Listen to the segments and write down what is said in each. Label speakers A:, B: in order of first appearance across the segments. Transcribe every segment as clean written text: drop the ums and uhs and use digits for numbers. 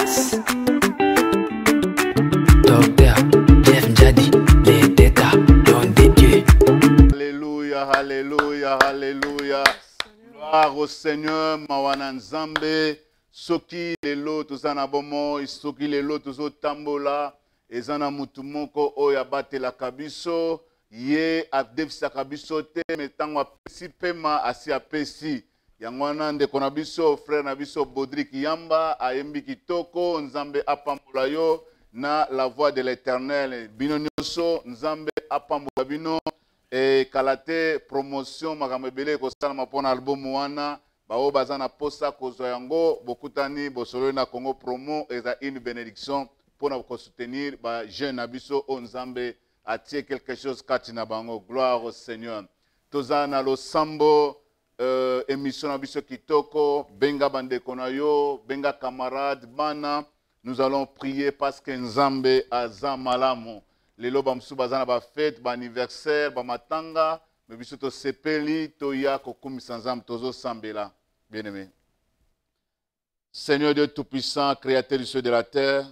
A: Yes. Docteur Jeff Njadi, les déca, don de Dieu.
B: Alléluia, alléluia, alléluia. Gloire au Seigneur, Mawana Nzambe. Soki lelo tozana bomo, soki lelo tozo tambola, ezana mutumoko oya bate la kabiso, ye adefisa kabiso te, metango apesi pema asi apesi. Yangwana ndeko na biso, frère na biso Bodrik Yamba, ayembi kitoko, Nzambe apambola yo na la voix de l'Éternel. Bino nyoso, Nzambe apambola bino, et kalate promotion makamebele kosala mapona album wana. Bao bazana posa kozwa yango bokutani bosolo na Congo promo eza une bénédiction pour nous soutenir ba jeune abiso o Nzambe atie quelque chose kati na bango. Gloire au Seigneur. Tozana lo sambo émission abiso kitoko benga bandeko na yo benga camarade bana. Nous allons prier parce que Nzambe aza malamu. Lelo bamsu bazana ba fête ba anniversaire ba matanga mais biso to sepeli to ya kokumisa Nzambe tozo sambela. Bien-aimé. Seigneur Dieu Tout-Puissant, Créateur du ciel et de la terre,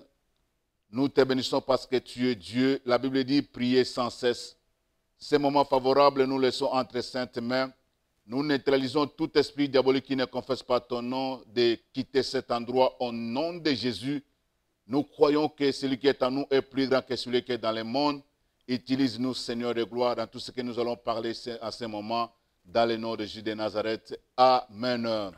B: nous te bénissons parce que tu es Dieu. La Bible dit prier sans cesse. Ces moments favorables, nous laissons entre saintes mains. Nous neutralisons tout esprit diabolique qui ne confesse pas ton nom, de quitter cet endroit au nom de Jésus. Nous croyons que celui qui est en nous est plus grand que celui qui est dans le monde. Utilise-nous, Seigneur de gloire, dans tout ce que nous allons parler à ce moment. Dans le nom de Jésus de Nazareth. Amen. Amen.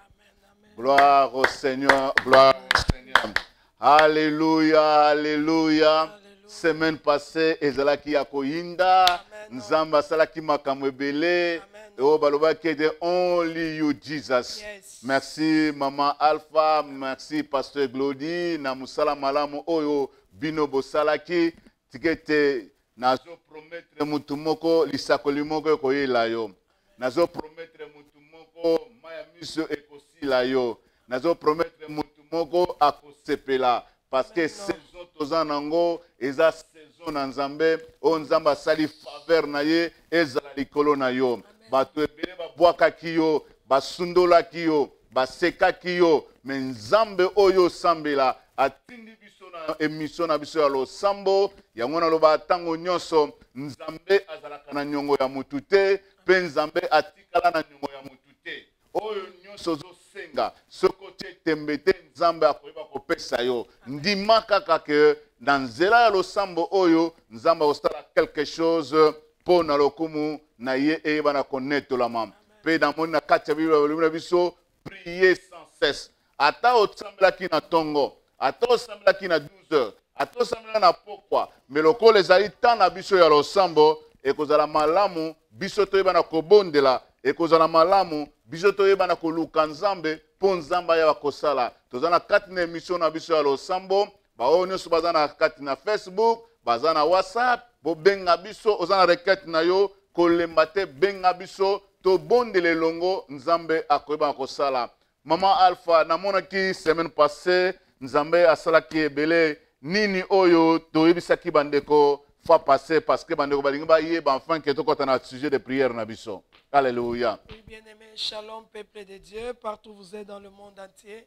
B: Gloire au Seigneur. Gloire au Seigneur. Alléluia. Alléluia. Semaine passée, ezalaki yakoyinda. Nzamba salaki makamwebele. Oh, baloba qui est only you, Jesus. Yes. Merci, Maman Alpha. Merci, Pasteur Glody. Namusala malamu oyo bino bosalaki. Tikete nazo promettre mutumoko lisakolimoko koyela yo. Nazo promettre mutu moko maya miso ekosila yo. Nazo promettre mutu moko akosepela. Parce que saison tozanango eza saison na Nzambe. O Nzamba sali faveur na ye ezala likolo na yo. Bato ebele babwaka kiyo, basundola kiyo, baseka kiyo. Mais Nzambe oyo sambela atindi biso na émission na biso ya losambo. Yango na loba tango nyonso Nzambe azalaka na nyongo ya mutu te. Nzambe atikala na nyongo ya mutu te. Oyo nyonso zo senga soko te tembete Nzambe akoyeba kopesa yo. Ndima kaka ke na nzela ya losambo oyo Nzambe osala quelque chose po na lokumu na ye eyeba na konetolama. Pe na moni na kati ya Biblia biso prier sans cesse. Ata osambelaki na tongo, ata osambelaki na 12 heures, ata osambelaki na pokwa, mais lokolo ezali tan na biso ya losambo ekozala malamu biso toyeba na kobondela ekozala malamu biso toyeba na koluka Nzambe po Nzamba ya kosala. Toza na kati na émission na biso ya losambo bao nyonso baza na kati na Facebook baza na WhatsApp bo benga biso oza na requête na yo kolemba te benga biso to bondele longo Nzambe akoyeba kosala. Maman Alpha namonaki semaine passée Nzambe asalaki ebele nini oyo toyebisaki bandeko fois passé parce que bandeko balingi ba yeba enfin que tokota na sujet de prière na biso. Alléluia.
C: Oui, bien-aimé, shalom peuple de Dieu, partout où vous êtes dans le monde entier.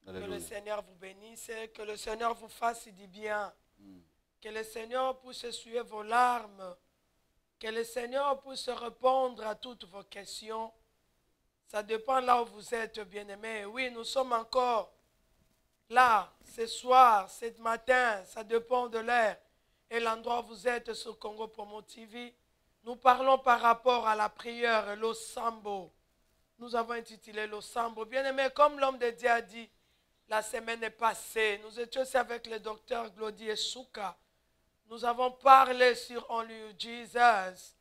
C: Alléluia. Que le Seigneur vous bénisse, que le Seigneur vous fasse du bien. Que le Seigneur puisse essuyer vos larmes. Que le Seigneur puisse répondre à toutes vos questions. Ça dépend là où vous êtes, bien-aimé. Oui, nous sommes encore là, ce soir, ce matin, ça dépend de l'heure et l'endroit où vous êtes sur Congo Promo TV. Nous parlons par rapport à la prière, l'Osambo. Nous avons intitulé l'Osambo. Bien-aimé, comme l'homme de Dieu a dit, la semaine est passée. Nous étions aussi avec le docteur Glody et Souka. Nous avons parlé sur Only You, Jesus.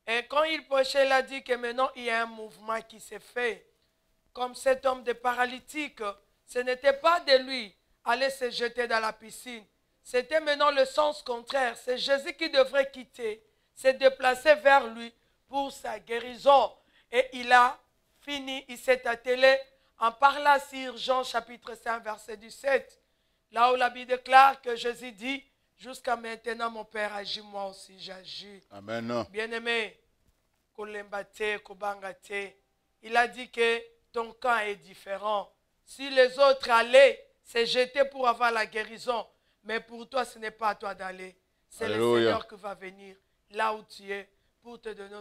C: Et quand il prêchait, il a dit que maintenant, il y a un mouvement qui s'est fait. Comme cet homme de paralytique, ce n'était pas de lui aller se jeter dans la piscine. C'était maintenant le sens contraire. C'est Jésus qui devrait quitter, se déplacer vers lui pour sa guérison. Et il a fini, il s'est attelé en parlant sur Jean chapitre 5 verset 17. Là où la Bible déclare que Jésus dit, jusqu'à maintenant mon Père agit, moi aussi j'agis.
B: Amen.
C: Bien-aimé, kolembate, kobangate, il a dit que ton camp est différent. Si les autres allaient c'est jeter pour avoir la guérison. Mais pour toi, ce n'est pas à toi d'aller. C'est le
B: Alléluia.
C: Seigneur qui va venir là où tu es pour te donner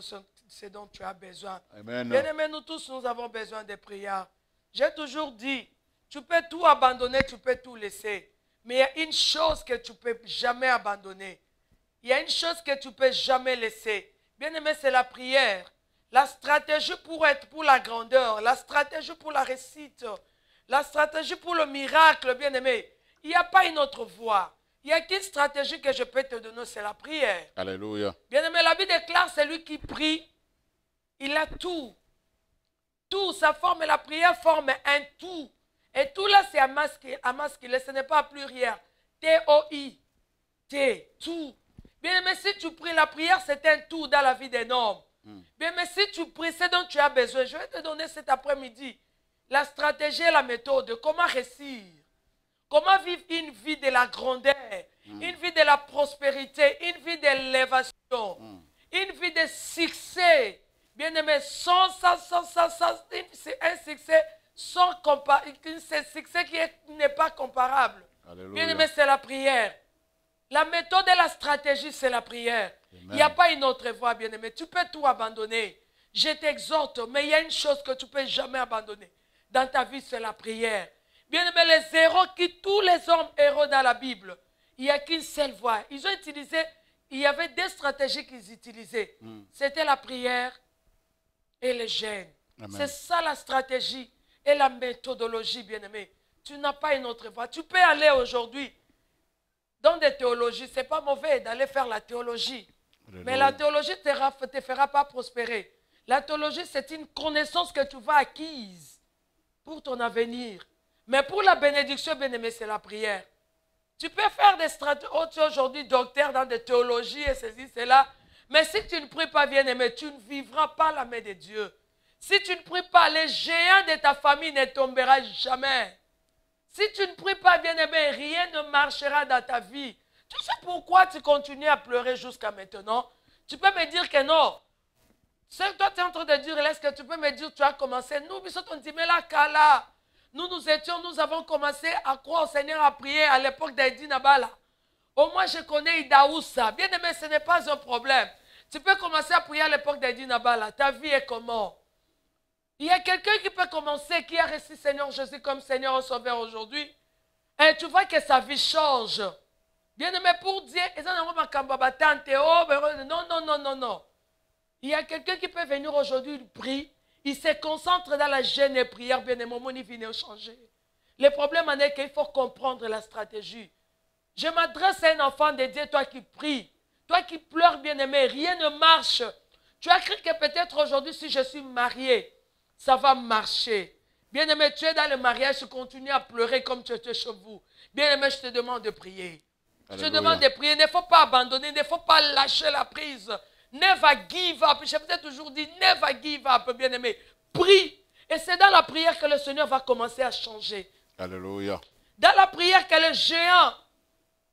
C: ce dont tu as besoin.
B: Amen.
C: Bien-aimés, nous tous, nous avons besoin de prières. J'ai toujours dit, tu peux tout abandonner, tu peux tout laisser. Mais il y a une chose que tu ne peux jamais abandonner. Il y a une chose que tu ne peux jamais laisser. Bien-aimé, c'est la prière. La stratégie pour être pour la grandeur, la stratégie pour la réussite, la stratégie pour le miracle, bien-aimé. Il n'y a pas une autre voie. Il n'y a qu'une stratégie que je peux te donner, c'est la prière.
B: Alléluia.
C: Bien-aimé, la Bible déclare, celui qui prie, il a tout. Tout, sa forme, la prière forme un tout. Et tout là, c'est à masculin, ce n'est pas pluriel. T-O-I. T, tout. Bien-aimé, si tu pries, la prière, c'est un tout dans la vie d'un homme. Bien-aimé, si tu pries, c'est dont tu as besoin. Je vais te donner cet après-midi la stratégie et la méthode. Comment réussir. Comment vivre une vie de la grandeur, une vie de la prospérité, une vie de l'élévation, une vie de succès. Bien-aimé, c'est un succès c'est un succès qui n'est pas comparable. Bien-aimé, c'est la prière. La méthode et la stratégie, c'est la prière. Il n'y a pas une autre voie, bien-aimé. Tu peux tout abandonner. Je t'exhorte, mais il y a une chose que tu ne peux jamais abandonner dans ta vie, c'est la prière. Bien-aimé, les héros tous les hommes héros dans la Bible, il n'y a qu'une seule voie. Ils ont utilisé, il y avait deux stratégies qu'ils utilisaient. C'était la prière et le jeûne. C'est ça la stratégie et la méthodologie, bien-aimé. Tu n'as pas une autre voie. Tu peux aller aujourd'hui dans des théologies. Ce n'est pas mauvais d'aller faire la théologie. Mais la théologie ne te fera pas prospérer. La théologie, c'est une connaissance que tu vas acquise pour ton avenir. Mais pour la bénédiction, bien-aimé, c'est la prière. Tu peux faire des stratégies. Oh, tu es aujourd'hui docteur dans des théologies et ceci, cela. Mais si tu ne pries pas, bien-aimé, tu ne vivras pas la main de Dieu. Si tu ne pries pas, les géants de ta famille ne tomberont jamais. Si tu ne pries pas, bien-aimé, rien ne marchera dans ta vie. Tu sais pourquoi tu continues à pleurer jusqu'à maintenant? Tu peux me dire que non. Toi, tu es en train de dire, est-ce que tu peux me dire, tu as commencé? Nous, on dit, mais là, Kala. Nous avons commencé à croire au Seigneur, à prier à l'époque d'Edi Nabala. Au moins, je connais Idaoussa. Bien aimé, ce n'est pas un problème. Tu peux commencer à prier à l'époque d'Edi Nabala. Ta vie est comment? Il y a quelqu'un qui peut commencer, qui a reçu Seigneur Jésus comme Seigneur et Sauveur aujourd'hui. Et tu vois que sa vie change. Bien aimé, pour dire, non. Il y a quelqu'un qui peut venir aujourd'hui, il prie. Il se concentre dans la jeûne et prière, bien aimé, mon vie vient changer. Le problème en est qu'il faut comprendre la stratégie. Je m'adresse à un enfant de Dieu, toi qui pries, toi qui pleures, bien aimé, rien ne marche. Tu as cru que peut-être aujourd'hui, si je suis marié, ça va marcher. Bien aimé, tu es dans le mariage, tu continues à pleurer comme tu te chevaux. Bien aimé, je te demande de prier. Je te demande de prier. Il ne faut pas abandonner, il ne faut pas lâcher la prise. Never give up. Je vous ai toujours dit, never give up, bien-aimé. Prie. Et c'est dans la prière que le Seigneur va commencer à changer.
B: Alléluia.
C: Dans la prière que le géant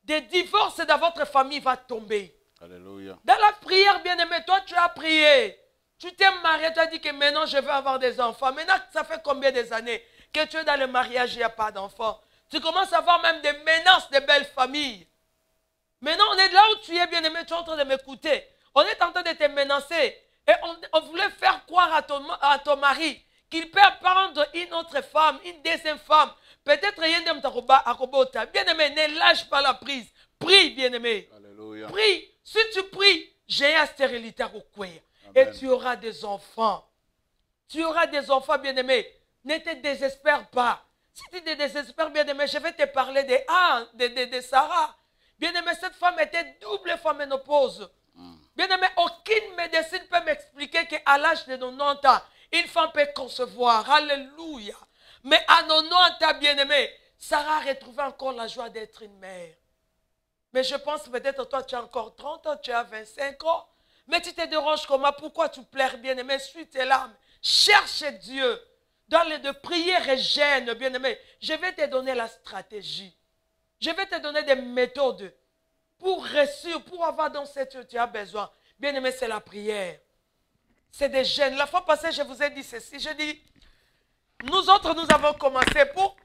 C: des divorces dans votre famille va tomber.
B: Alléluia.
C: Dans la prière, bien-aimé, toi, tu as prié. Tu t'es marié, tu as dit que maintenant, je veux avoir des enfants. Maintenant, ça fait combien d'années que tu es dans le mariage, il n'y a pas d'enfants. Tu commences à avoir même des menaces de belles familles. Maintenant, on est là où tu es, bien-aimé, tu es en train de m'écouter. On est en train de te menacer. Et on voulait faire croire à ton mari qu'il peut prendre une autre femme, une deuxième femme. Peut-être rien de bien-aimé, ne lâche pas la prise. Prie, bien-aimé.
B: Alléluia.
C: Prie. Si tu pries, j'ai un stérilité à et tu auras des enfants. Tu auras des enfants, bien-aimé. Ne te désespère pas. Si tu te désespères, bien-aimé, je vais te parler de Sarah. Bien-aimé, cette femme était double fois ménopause. Bien-aimé, aucune médecine peut m'expliquer qu'à l'âge de 90 ans, une femme peut concevoir. Alléluia. Mais à 90 ans, bien-aimé, Sarah a retrouvé encore la joie d'être une mère. Mais je pense peut-être toi, tu as encore 30 ans, tu as 25 ans. Mais tu te déranges comment? Pourquoi tu pleures, bien-aimé? Suis tes larmes. Cherche Dieu. Dans les de prières et jeûne, bien-aimé. Je vais te donner la stratégie. Je vais te donner des méthodes. Pour réussir, pour avoir dans ce que tu as besoin. Bien-aimé, c'est la prière. C'est des jeûnes. La fois passée, je vous ai dit ceci. Je dis, nous autres, nous avons commencé pour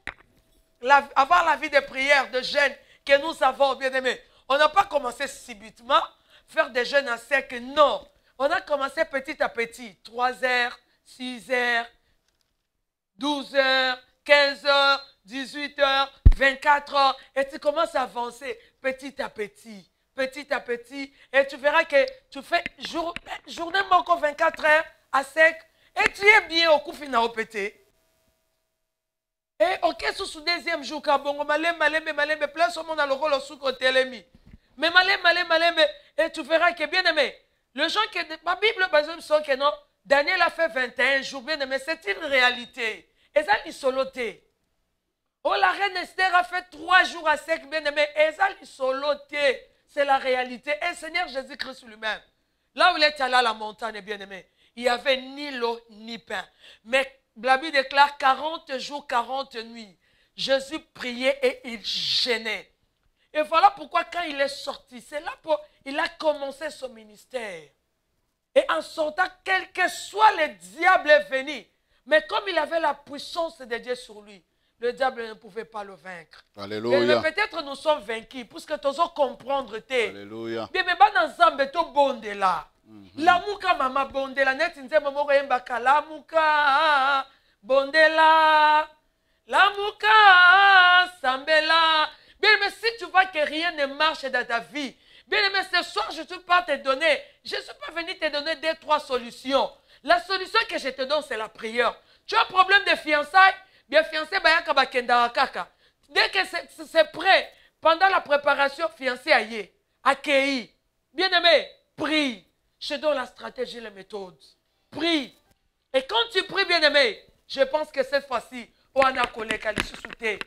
C: avoir la vie de prière, de jeûne que nous avons, bien aimé. On n'a pas commencé subitement, faire des jeûnes à sec, non. On a commencé petit à petit, 3 heures, 6 heures, 12 heures, 15 heures, 18 heures, 24 heures, et tu commences à avancer petit à petit, et tu verras que tu fais journée encore 24 heures à sec, et tu es bien au coup final au pété. Et ok, sous deuxième jour, kabongo, malembe, place au monde à l'euro, le sucre télémi. Mais malembe, et tu verras que bien aimé, le gens que, ma Bible, par exemple, sont que non, Daniel a fait 21 jours, bien aimé, c'est une réalité. Et ça, il soloté. Oh, la reine Esther a fait 3 jours à sec, bien aimé, et ça, il soloté. C'est la réalité. Et Seigneur Jésus-Christ lui-même, là où il est allé à la montagne, bien aimé, il n'y avait ni l'eau, ni pain. Mais la Bible déclare 40 jours, 40 nuits. Jésus priait et il gênait. Et voilà pourquoi quand il est sorti, c'est là pour il a commencé son ministère. Et en sortant, quel que soit le diable est venu, mais comme il avait la puissance de Dieu sur lui, le diable ne pouvait pas le vaincre.
B: Alléluia.
C: Peut-être nous sommes vaincus, puisque nous allons comprendre.
B: Alléluia.
C: Bien, mais dans Zambé, tu bonde là. La mouka mama bonde la net nze momo yembaka la mouka bonde la mouka sambela. Bien, mais si tu vois que rien ne marche dans ta vie, bien, mais ce soir je ne suis pas te donner, je ne suis pas venu te donner 2-3 solutions. La solution que je te donne, c'est la prière. Tu as un problème de fiançailles, bien fiancé bayaka bakenda kaka. Dès que c'est prêt, pendant la préparation, fiancé aïe, accueilli. Bien aimé, prie. Je donne la stratégie, les méthodes. Prie. Et quand tu pries, bien aimé, je pense que cette fois-ci, on a collé kalisusute.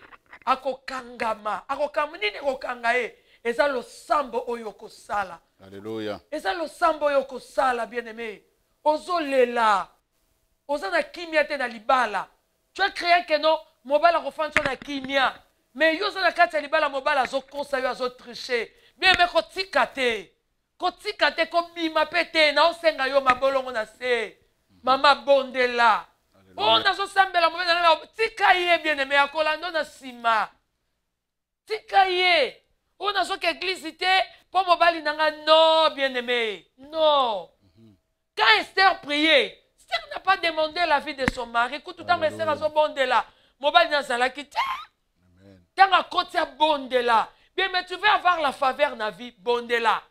C: Ako kangama, ako kamnini ko kangae. Eza lo sambo oyoko sala.
B: Alléluia.
C: Eza lo sambo oyoko sala, bien aimé. Ozo lela. Ozo na kimia te na libala. Tu as créé que non, mobile refanso na kimia. Mais yo za na kati ya libala mobile azo konsa yo azo tricher. Bien aimé ko tikate. Kotikate kobima pete na osenga yo mabolongo na se. Mama bondela. Oh nazo sambela mobile na tika ye bien aimé akolando na sima. Tika ye. Oh nazo ke église te pour mobile nanga non bien aimé. Non. Quand Esther priait, Esther n'a pas demandé la vie de son mari. Écoute tout le temps Esther azo bondela. Mobile na zalaki te. Tanga kotia bondela. Bien mais tu veux avoir la faveur na vie bondela.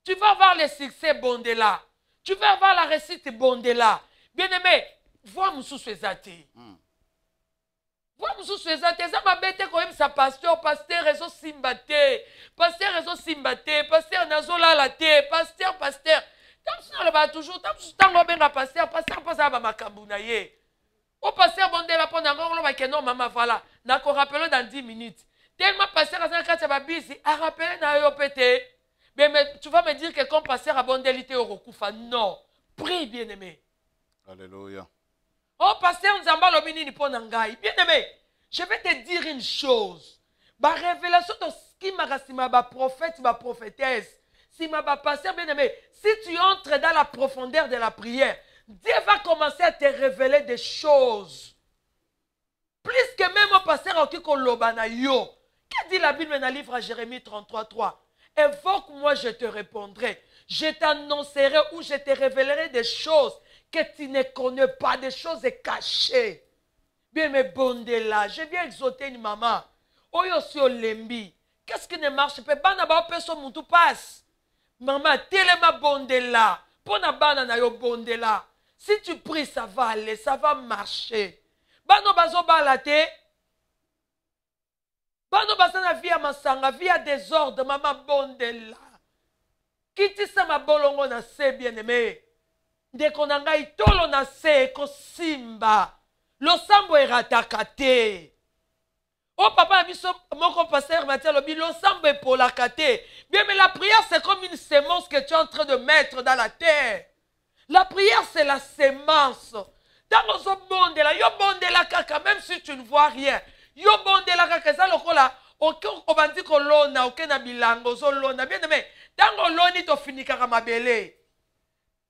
C: Tu vas avoir le succès bondela. Tu vas avoir la réussite bondela. Bien-aimé, vois Moussou Suezati. Vois Moussou Suezati. Ça m'a bêté quand même sa pasteur réseau Simbate. Réseau Simbate. Pasteur Nazola Late. Pasteur. Tant que tu toujours, tant que tu pasteur passe à Makambunaye. Au pasteur bondela pour non, maman, voilà. N'a qu'on rappelle dans 10 minutes. Tellement pasteur à sa bisi, a rappelé na yo pété. Mais tu vas me dire que comme pasteur à bondelité au Rokufa. Non. Prie, bien-aimé.
B: Alléluia.
C: Oh, pasteur Nzamba Lobini Niponangai. Bien-aimé, je vais te dire une chose. Ma révélation de ce qui m'a rassemblé, ma prophète, ma prophétesse, si ma pasteur, bien-aimé, si tu entres dans la profondeur de la prière, Dieu va commencer à te révéler des choses. Plus que même au pasteur Okiko Lobana Yo. Qu'est-ce que dit la Bible dans le livre à Jérémie 33:3? Évoque-moi, je te répondrai. Je t'annoncerai ou je te révélerai des choses que tu ne connais pas, des choses cachées. Bien, mais bondela, je viens exhorter une maman. Oyo si olembi. Qu'est-ce qui ne marche pas? Bana ba peso mutu passe. Maman, telema bondela. Pona bana na yo bondela. Si tu pries, ça va aller, ça va marcher. Bano bazo balate. Bano basana via masanga, via désordre, maman bondela. Kiti sa mabolongo na se bien-aimé. Ndeko na ngai tolo na se ko simba. Lo sambo erataka te. Oh papa biso moko pasteur Mathieu lobi lo sambo pour la kate. Bien mais la prière c'est comme une semence que tu es en train de mettre dans la terre. La prière c'est la semence. Dans zo bondela, yo bondela kaka même si tu ne vois rien. Yo bondela kaka za lokola obandi ko lona okena bilango zo lona bien aimé. Tango loni to finikaka mabele.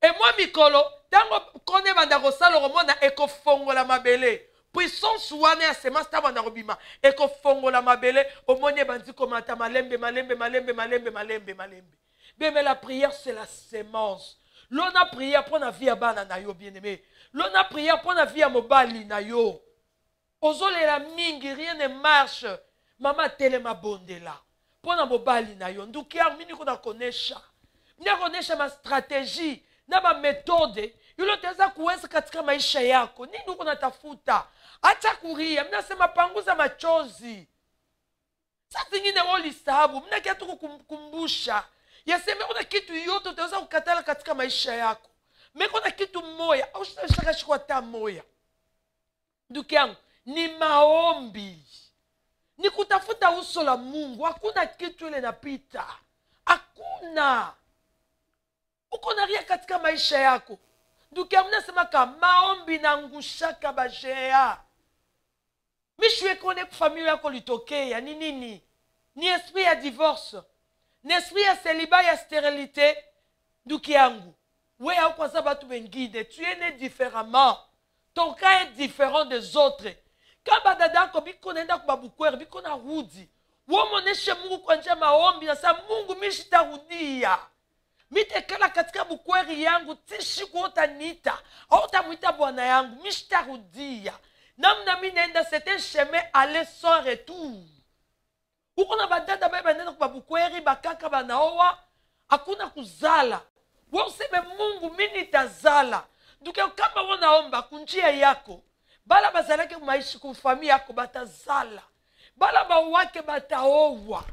C: Et moi mikolo tango kone banda ko sala romona eko fongola mabele. puissance wana ya semence ta bana robima ekofongola mabele omoni bandi komata malembe malembe malembe malembe malembe malembe. Bien, mais la prière c'est la sémence. L'on a prié pour la vie à bana na yo bien-aimé. L'on a prié pour la vie à mobali na yo. Ozole la mingi rien ne marche. Mama telema bondela. Pour la mobali na yo. Ndukia mini ko na konesha. Mini konesha ma stratégie, na ma méthode. Yulo teza kuweza katika maisha yako. Nini uko natafuta? Acha kuria. Mimi nasema panguza machozi. Sasa zingine wali sababu. Mimi nakia tu kukumbusha. Yaseme kuna kitu yote utaweza kukatala katika maisha yako. Mimi kuna kitu moya au shaka shikwa ta moya. Ndugu yangu, ni maombi. Ni kutafuta uso la Mungu. Hakuna kitu ile napita. Hakuna. Uko na ria katika maisha yako. Ndugu yangu nasema kama maombi na ngushaka bajea. Mishwe kone kwa familia yako litokea ni nini? Ni esprit ya divorce. Ni esprit ya célibat ya stérilité. Ndugu yangu, wewe au kwa sababu tu wengine, tu es né différemment. Ton cas est différent des autres. Kama dada yako biko naenda kwa babukwere, biko na rudi. Wewe muoneshe Mungu kwa njia maombi na sasa Mungu mishitarudia. Mitekala katika bukweri yangu tishi kuota nita. Auta muita bwana yangu mishitarudia. Namna mimi naenda c'est un chemin aller sans retour. Uko na badada baba nenda kwa bukweri bakaka banaoa hakuna kuzala. Wewe useme Mungu mimi nitazala. Ndugu kama unaomba kunjia yako bala bazalake maisha kumfamia yako batazala. Bala bawake bataoa.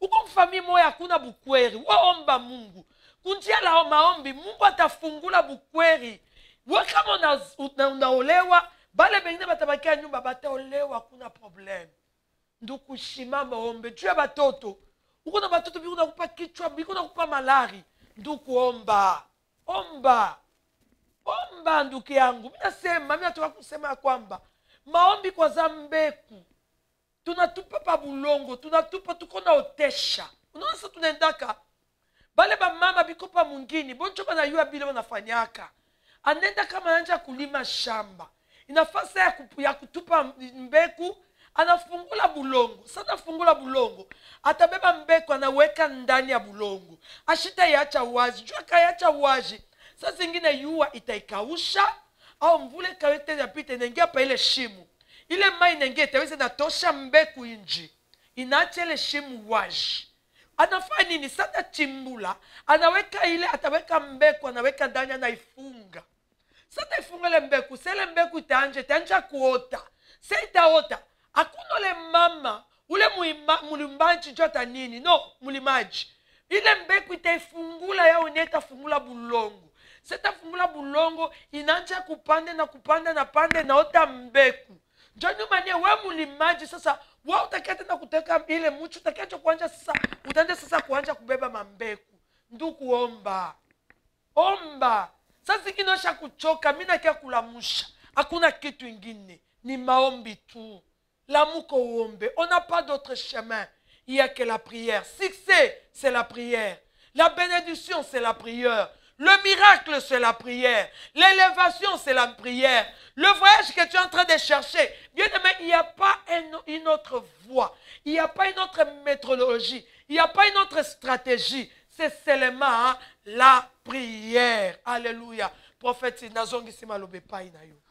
C: Uko mfamia moya hakuna bukweri. Waomba Mungu. Kunjia la maombi Mungu atafungula bukweri. Wewe kama unaolewa bale bengine batabakia nyumba bataolewa hakuna problem. Nduku shimama ombe. Jua batoto. Uko na batoto biko na kupa kichwa, biko na kupa malari. Nduku omba. Omba. Omba nduku yangu. Mimi nasema, mimi natoka kusema kwamba maombi kwa zambeku. Tunatupa pa bulongo, tunatupa tuko na otesha. Unaona sasa tunaendaka. Bale ba mama biko pa mungini, bonjo bana yua bile wanafanyaka. Anenda kama anja kulima shamba. Inafasa ya kutupa mbeku. Anafungula bulongo. Sasa fungula bulongo. Atabeba mbeko anaweka ndani ya bulongo. Ashita yacha wazi. Jua kayacha wazi. Sasa zingine yua itaikausha. Au mvule kawete ya pite nengia pa ile shimu. Ile mai nengia itaweze natosha mbeko inji. Inaacha ile shimu wazi. Anafanya nini? Sasa chimbula. Anaweka ile ataweka mbeko. Anaweka ndani anaifunga. Sasa ifunga ile mbeko. Sele mbeko itaanja kuota. Sasa itaota. Hakuna ule mama, ule mulimbaji jota nini, no, mulimaji. Ile mbeku itaifungula ya uneta fungula bulongo. Seta fungula bulongo, inanja kupande na kupande na pande na ota mbeku. Jonu manye, we mulimaji sasa, wa utakete na kuteka ile muchu, utakecho kuanja sasa, utande sasa kuanja kubeba mambeku. Nduku omba. Omba. Sasa zingine osha kuchoka, mina kia kulamusha. Hakuna kitu ingine, ni maombi tu. L'amour qu'on on n'a pas d'autre chemin. Il n'y a que la prière. Succès, c'est la prière. La bénédiction, c'est la prière. Le miracle, c'est la prière. L'élévation, c'est la prière. Le voyage que tu es en train de chercher, bien aimé, il n'y a pas une autre voie. Il n'y a pas une autre méthodologie. Il n'y a pas une autre stratégie. C'est seulement la prière. Alléluia. Prophète,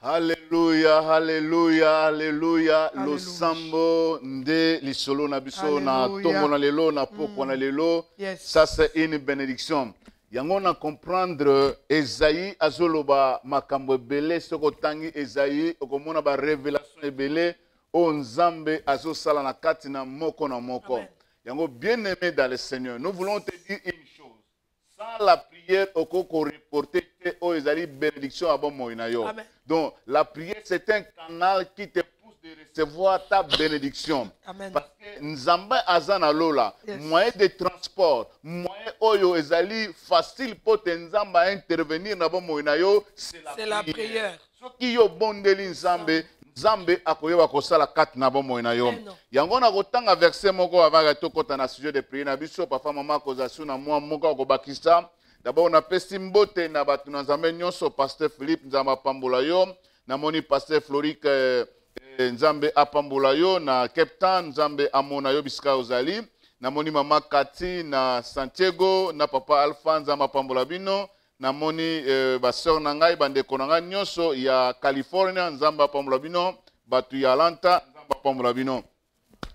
B: Alléluia, alléluia, alléluia. Lo sambo nde lisolo na biso na tombo na lelo na poko na lelo. Ça c'est une bénédiction. Yango na comprendre Esaïe azoloba makambo ebele soko tangi Esaïe okomona ba révélation ebele o Nzambe azosala na kati na moko na moko. Amen. Yango bien-aimé dans le Seigneur, nous voulons te dire une chose. Sans la prière, on peut reporter aux bénédictions à bon moyen. Donc, la prière, c'est un canal qui te pousse de recevoir ta bénédiction. Amen. Parce que Nzamba azana lola, moyen de transport, moyen oyo ezali facile pour te Nzamba intervenir na bon moyen, c'est la prière. Ce qui yo bondeli Nzambe, Nzambe akoyeba kosala kati na bon moyen yo. Yango na kotanga verset moko avant to kota na sujet de prière na biso papa mama kozasu na moi moko ko bakisa. D'abord on a pesi mbote na batu na Nzambe nyonso pasteur Philippe Nzamba pambola yo, na moni pasteur Floric nzambe apambola yo na Cape Town, nzambe amona yo bisika ozali. Namoni mama Kati na Santiago, na papa Alpha nzambe apambola bino. Namoni baseur na ngai bandeko na ngai nyonso ya California, nzambe apambola bino. Batu ya Atlanta, nzambe apambola bino.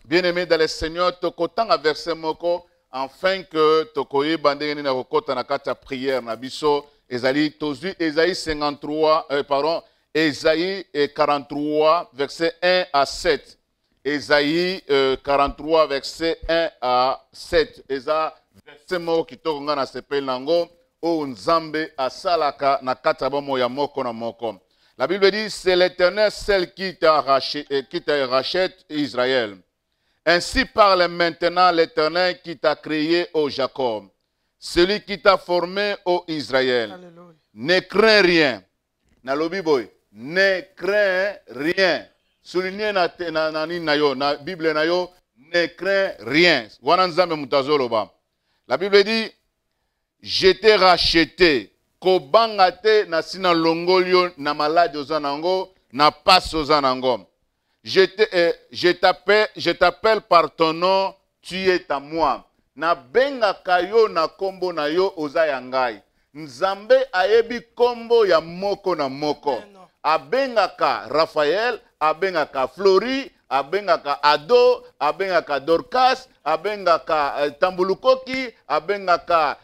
B: Bien-aimé dans le Seigneur, tokotanga verset moko afin que tokoye bandenge na kokota na kata prière na biso. Esaïe 53 pardon, Esaïe 43 verset 1 à 7. Esaïe 43 verset 1 à 7. Eza verset moko kitoko nga na sepel nango o nzambe asalaka na kata bomo ya moko na moko. La Bible dit c'est l'Éternel celle qui te rachète Israël. Ainsi parle maintenant l'Éternel qui t'a créé, ô Jacob, celui qui t'a formé, ô Israël.
C: Alléluia.
B: Ne crains rien. Na lobi boy, ne crains rien. Soulignez na Bible na yo, ne crains rien. Wana nzambe mutazolo ba. La Bible dit, je t'ai racheté. Kobangate na sina longolio na malade ozanango, na passe ozanango. Je t'appelle par ton nom, tu es à moi. Na benga kayo na kombo na yo ozaya ngai. Nzambe ayebi kombo ya moko na moko. Abengaka Raphaël, abengaka Flori, abengaka Ado, abengaka Dorcas, abengaka Tambulukoki, abengaka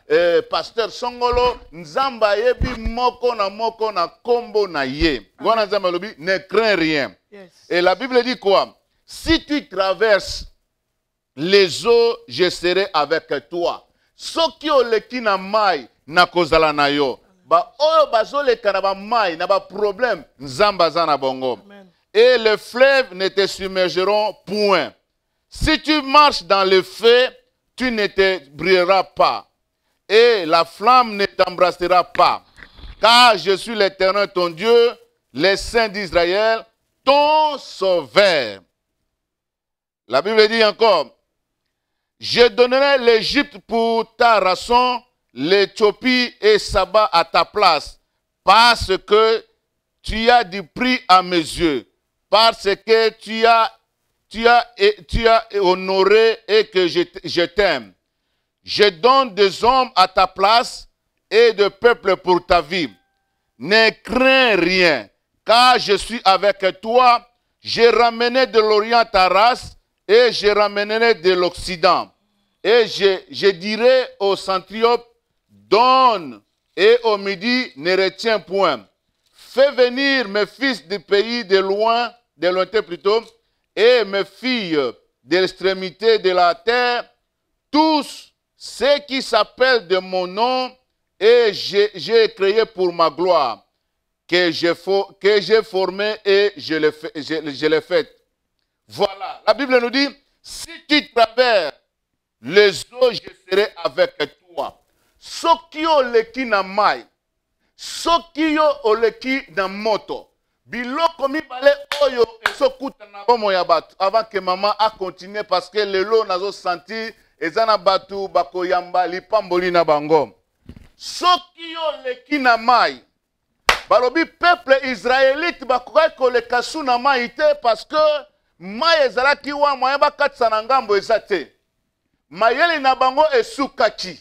B: Pasteur Songolo. Nzamba ayebi moko na kombo na ye. Wana nzamba lobi, ne crains rien.
C: Yes.
B: Et la Bible dit quoi? Si tu traverses les eaux, je serai avec toi. Soki oleki na mai na kozala na yo. Ba oyo bazoleka na ba mai na ba problème nzamba za na bongo.
C: Amen.
B: Et les fleuves ne te submergeront point. Si tu marches dans le feu, tu ne te brûleras pas. Et la flamme ne t'embrassera pas. Car je suis l'Éternel ton Dieu, le Saint d'Israël, ton sauveur. La Bible dit encore, je donnerai l'Égypte pour ta rançon, l'Éthiopie et Saba à ta place, parce que tu as du prix à mes yeux, parce que tu as honoré et que je t'aime. Je donne des hommes à ta place et de peuple pour ta vie. Ne crains rien, car je suis avec toi. J'ai ramené de l'Orient ta race et je ramènerai de l'Occident. Et je dirai au centriope, donne, et au midi, ne retiens point. Fais venir mes fils du pays de lointain plutôt, et mes filles de l'extrémité de la terre, tous ceux qui s'appellent de mon nom, et j'ai créé pour ma gloire, que j'ai formé et je l'ai fait. Voilà, la Bible nous dit, si tu traverses les eaux, je serai avec toi. Soki oleki na mai, soki yo oleki na moto, biloko mibale oyo esokuta na bomo ya batu, avant que maman a continué parce que lelo nazo senti ezana batu bakoyamba lipamboli na bango. Soki yo oleki na mai, balobi peuple israélite bakokai koleka su na mai te parce que mai ezalaki wa moyen bakatisa na ngambo eza te. Mayele na bango esukaki.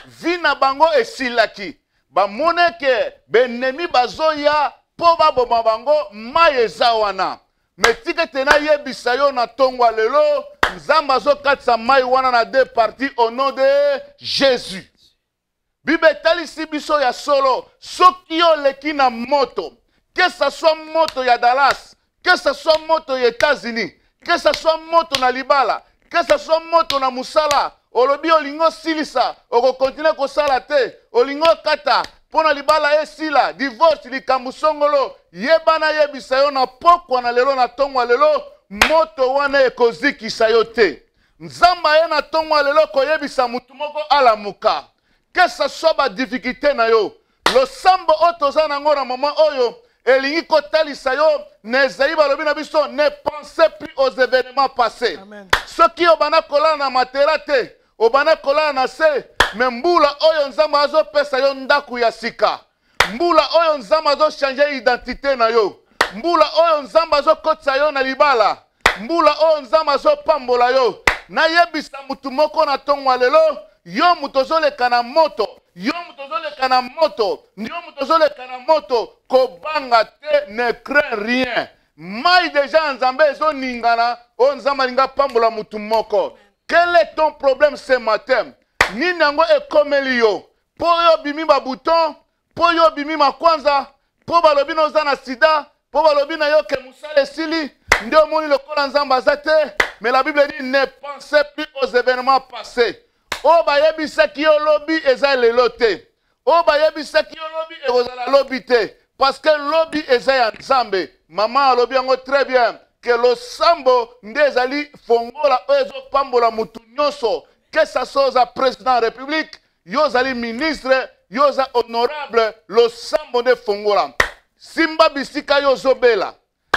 B: Vi na bango esilaki. Bamone ke benemi bazoya po baboma bango mai eza wana. Metike tena yebisa yo na tongwa lelo nzamba azokatisa mai wana na deux parties au nom de Jésus. Bible talisi biso ya solo. Soki yo leki na moto, que ce soit moto ya Dallas, que ce soit moto ya États-Unis, que ce soit moto na Libala, que ce soit moto na Musala, olobi olingo silisa, oko continue kosala te, olingo kata, pona Libala esila, divorce likambu songolo, yebana yebisa yo na pokwa na lelo na tongwa lelo, moto wana ekozikisa yo te. Nzamba ye na tongwa lelo koyebisa mutu moko alamuka. Que ce soit ba difficulté na yo, lo sambo otoza nango na moment oyo, elingi kotalisa yo, nezai balobi na biso, ne pensez plus aux événements passés. Soki obana kolala na matera te, obana kolala na se, me mbula oyo nzamba azo pesa yo ndaku ya sika. Mbula oyo nzamba azo changer identité na yo. mbula oyo nzambe azokotisa yo na libala, mbula oyo nzambe azopambola yo. Nayebisa mutu moko na tongo lelo, yo mutu ozoleka na moto, yo mutu ozoleka na moto, yo mutu ozoleka na moto, kobanga te, ne crains rien. Mai déjà nzambe ezoningana, o nzambe alinga pambola mutu moko. Quel est ton problème ce matin? Nini yango ekomeli yo? Po yo bimi ba bouton, po yo bimi makwanza, po balobi no za na sida, po balobi na yo ke musale sili, ndio moni lokola nzamba azate, mais la Bible dit ne pensez plus aux événements passés. O bayebisa ki yo lobi eza lelo te. O bayebisa ki yo lobi ekozala lobi te. Parce que lobi eza ya nzambe. Maman alobi yango très bien. Que lo sambo nde ezali fongola oyo pambola mutu nyonso. Que ça soit za président de la République, yo zali ministre, yo za honorable, lo sambo nde fongola. Simba bisika yo zobela.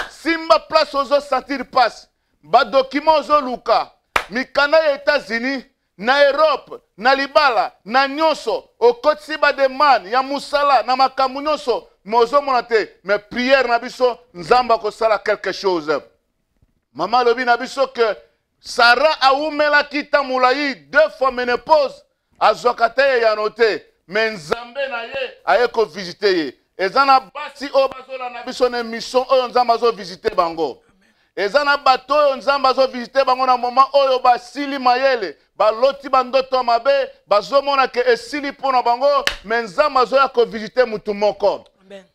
B: Simba place ozo sentir passe. Ba document ozo luka. Mikana ya États-Unis, na Europe, na libala, na nyonso, okotisi ba demande ya musala na makambo nyonso, mozo monate, mais prière na biso nzamba ko sala quelque chose. Maman lobi na biso que Sarah a oumela kita mulayi 2 fois ménopause, azokate ya noté, mais nzambe na ye aye ko visiter ye. Ezana basi o bazola na biso na mission oyo nzamba zo visiter bango. Ezana bato oyo nzamba azo visiter bango na moment oyo basili mayele, baloti bandoto mabe, bazomona ke esili pona bango, mais nzamba azo ya ko visiter mutu moko.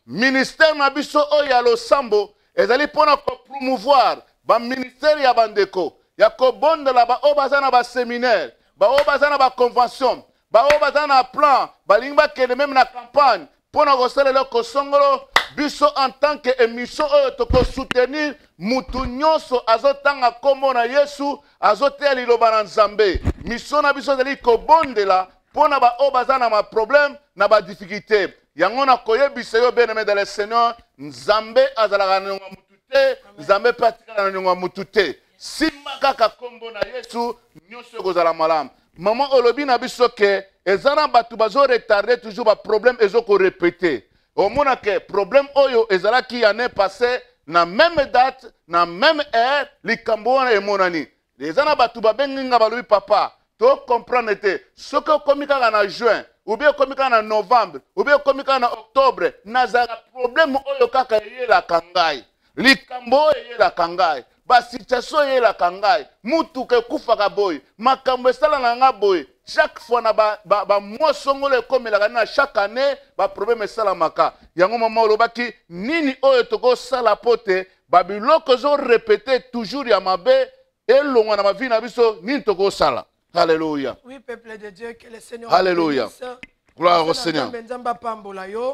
B: Ministère na biso oyo ya losambo, ezali pona ko promouvoir ba ministère ya bandeko, ya ko bondela ba o bazana ba séminaire, ba o bazana ba convention, ba o bazana plan, balingba kene même na campagne, pona ko sala ko songolo. Biso en tant que émission oyo toko soutenir mutu nyonso azotanga kombo na Yesu azotea liloba na Nzambe. Mission na biso zali ko bondela pona ba o bazana ma problème na ba difficulté. Yango na koyebisa yo bien-aimé dans le Seigneur, Nzambe azalaka na mutu te, Nzambe patika na mutu te. Simba kaka kombo na Yesu nyonso kozala malamu. Maman olobi na biso ke ezana batu bazo retarder toujours ba problème ezoko répéter. Au moins que problème oyo ezalaki année passée na même date na même heure likambo na emonani ezana batu babenginga balobi papa to comprendre te soko komika na juin ou bien komika na novembre ou bien komika na octobre nazala problème oyo kaka yela kangai likambo yela kangai ba situation yela kangai mutu ke kufaka boy makambo esala na nga boy. Chaque fois na ba mois songole comme la chaque année ba problème salamaka yango mama olobaki nini oyo toko sala pote babiloko zo répéter toujours ya mabe elongwa na ma vie na biso nini toko sala. Alléluia.
C: Oui, peuple de Dieu, que le Seigneur.
B: Alléluia. Gloire au Seigneur.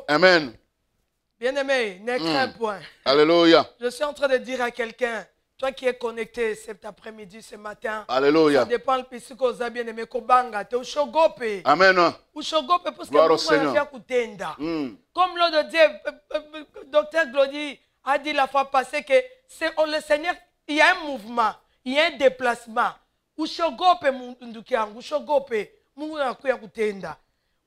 B: Amen.
C: Bien-aimé, ne crains point.
B: Alléluia.
C: Je suis en train de dire à quelqu'un, toi qui es connecté cet après-midi, ce matin,
B: Alléluia.
C: ça dépend le pays que vous avez bien aimé, Kobanga, tu es au Shogope.
B: Amen.
C: Au Shogope, parce que
B: Gloire au
C: nous
B: Seigneur.
C: avons fait comme l'autre Dieu, docteur Glody a dit la fois passée que le Seigneur, il y a un mouvement, il y a un déplacement. Au Shogope, au Shogope,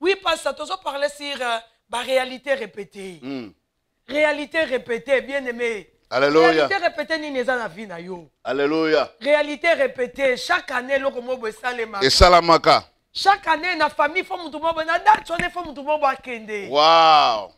C: oui, parce que tu as parlé sur la réalité répétée. Réalité répétée, bien aimé.
B: Alléluia.
C: Réalité répétée, ni neza na vie na yo.
B: Alléluia.
C: Réalité répétée, chaque année, le mobo salema.
B: Et salamaka.
C: Chaque année, na famille, faut mutu mobo na date, on est faut mutu mobo akende.
B: Wow.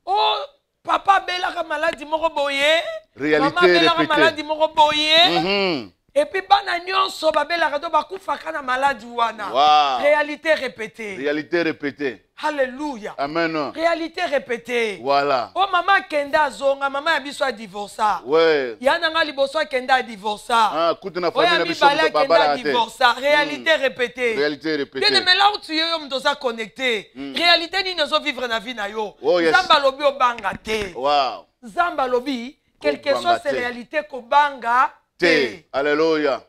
C: Oh, papa bela maladie moko boye.
B: Réalité
C: maman bela
B: répétée.
C: maladie moko boye. Et puis bana nyonso babela kado bakufaka na maladie wana.
B: Wow.
C: Réalité répétée.
B: Réalité répétée.
C: Alléluia.
B: Amen.
C: Réalité répétée.
B: Voilà.
C: Oh maman kenda zonga, maman abiso a divorça.
B: Ouais.
C: Yana nga liboso kenda divorça.
B: Ah, écoute na
C: Oya
B: famille na biso
C: mibala
B: baba
C: kenda
B: la
C: divorça. Réalité répétée.
B: Réalité répétée.
C: Bien aimé là où tu es, on connecté. Réalité ni nous vivre na vie na yo.
B: Oh, yes.
C: Zamba lobi obanga te.
B: Wow.
C: Zamba lobi quelque
B: Kobanga
C: chose c'est
B: te.
C: réalité ko banga te.
B: Té. Alléluia.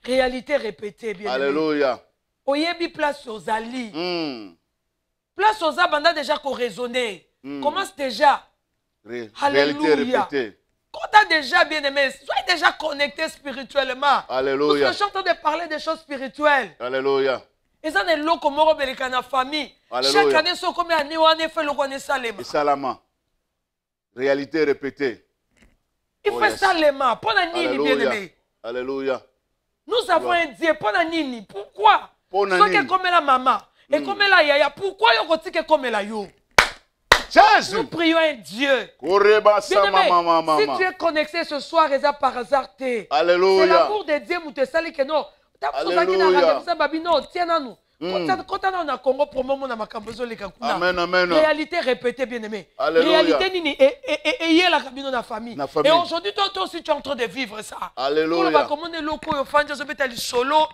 C: Réalité répétée bien aimé.
B: Alléluia.
C: Oyebi place aux ali. Place aux abandons déjà qu'on raisonner. Commence déjà.
B: Réalité répétée.
C: Quand tu as déjà bien aimé, sois déjà connecté spirituellement.
B: Alléluia.
C: Parce que je suis en train de parler des choses spirituelles.
B: Alléluia.
C: Et ça, c'est l'eau comme on dans la famille.
B: Alléluia.
C: Chaque année, c'est comme année, on fait le connaît salema.
B: Et salama. Réalité répétée.
C: fait
B: yes.
C: ça les mains. Pour la nini,
B: Alléluia.
C: bien-aimé.
B: Alléluia.
C: Nous avons un Dieu. Pour la nini. Pourquoi?
B: Pour la
C: Soit que
B: nini.
C: comme la maman. Et comme la yaya. Pourquoi yo que comme la yo?
B: Jésus.
C: Nous prions un Dieu.
B: Koreba sa
C: Bien-aimé,
B: mama
C: si
B: mama.
C: tu es connecté ce soir, et ça par hasard, c'est
B: Alléluia.
C: l'amour de Dieu qui te sali que non.
B: Alléluia.
C: Quand on a Congo pour moment na makambozo le kakuna.
B: Amen, amen.
C: Réalité répétée, bien-aimé.
B: Alléluia.
C: Réalité nini et la cabine de la famille.
B: Na famille.
C: Et aujourd'hui toi aussi tu es en train de vivre ça.
B: Alléluia.
C: Quand on va commander loko yo fanja so beta li solo.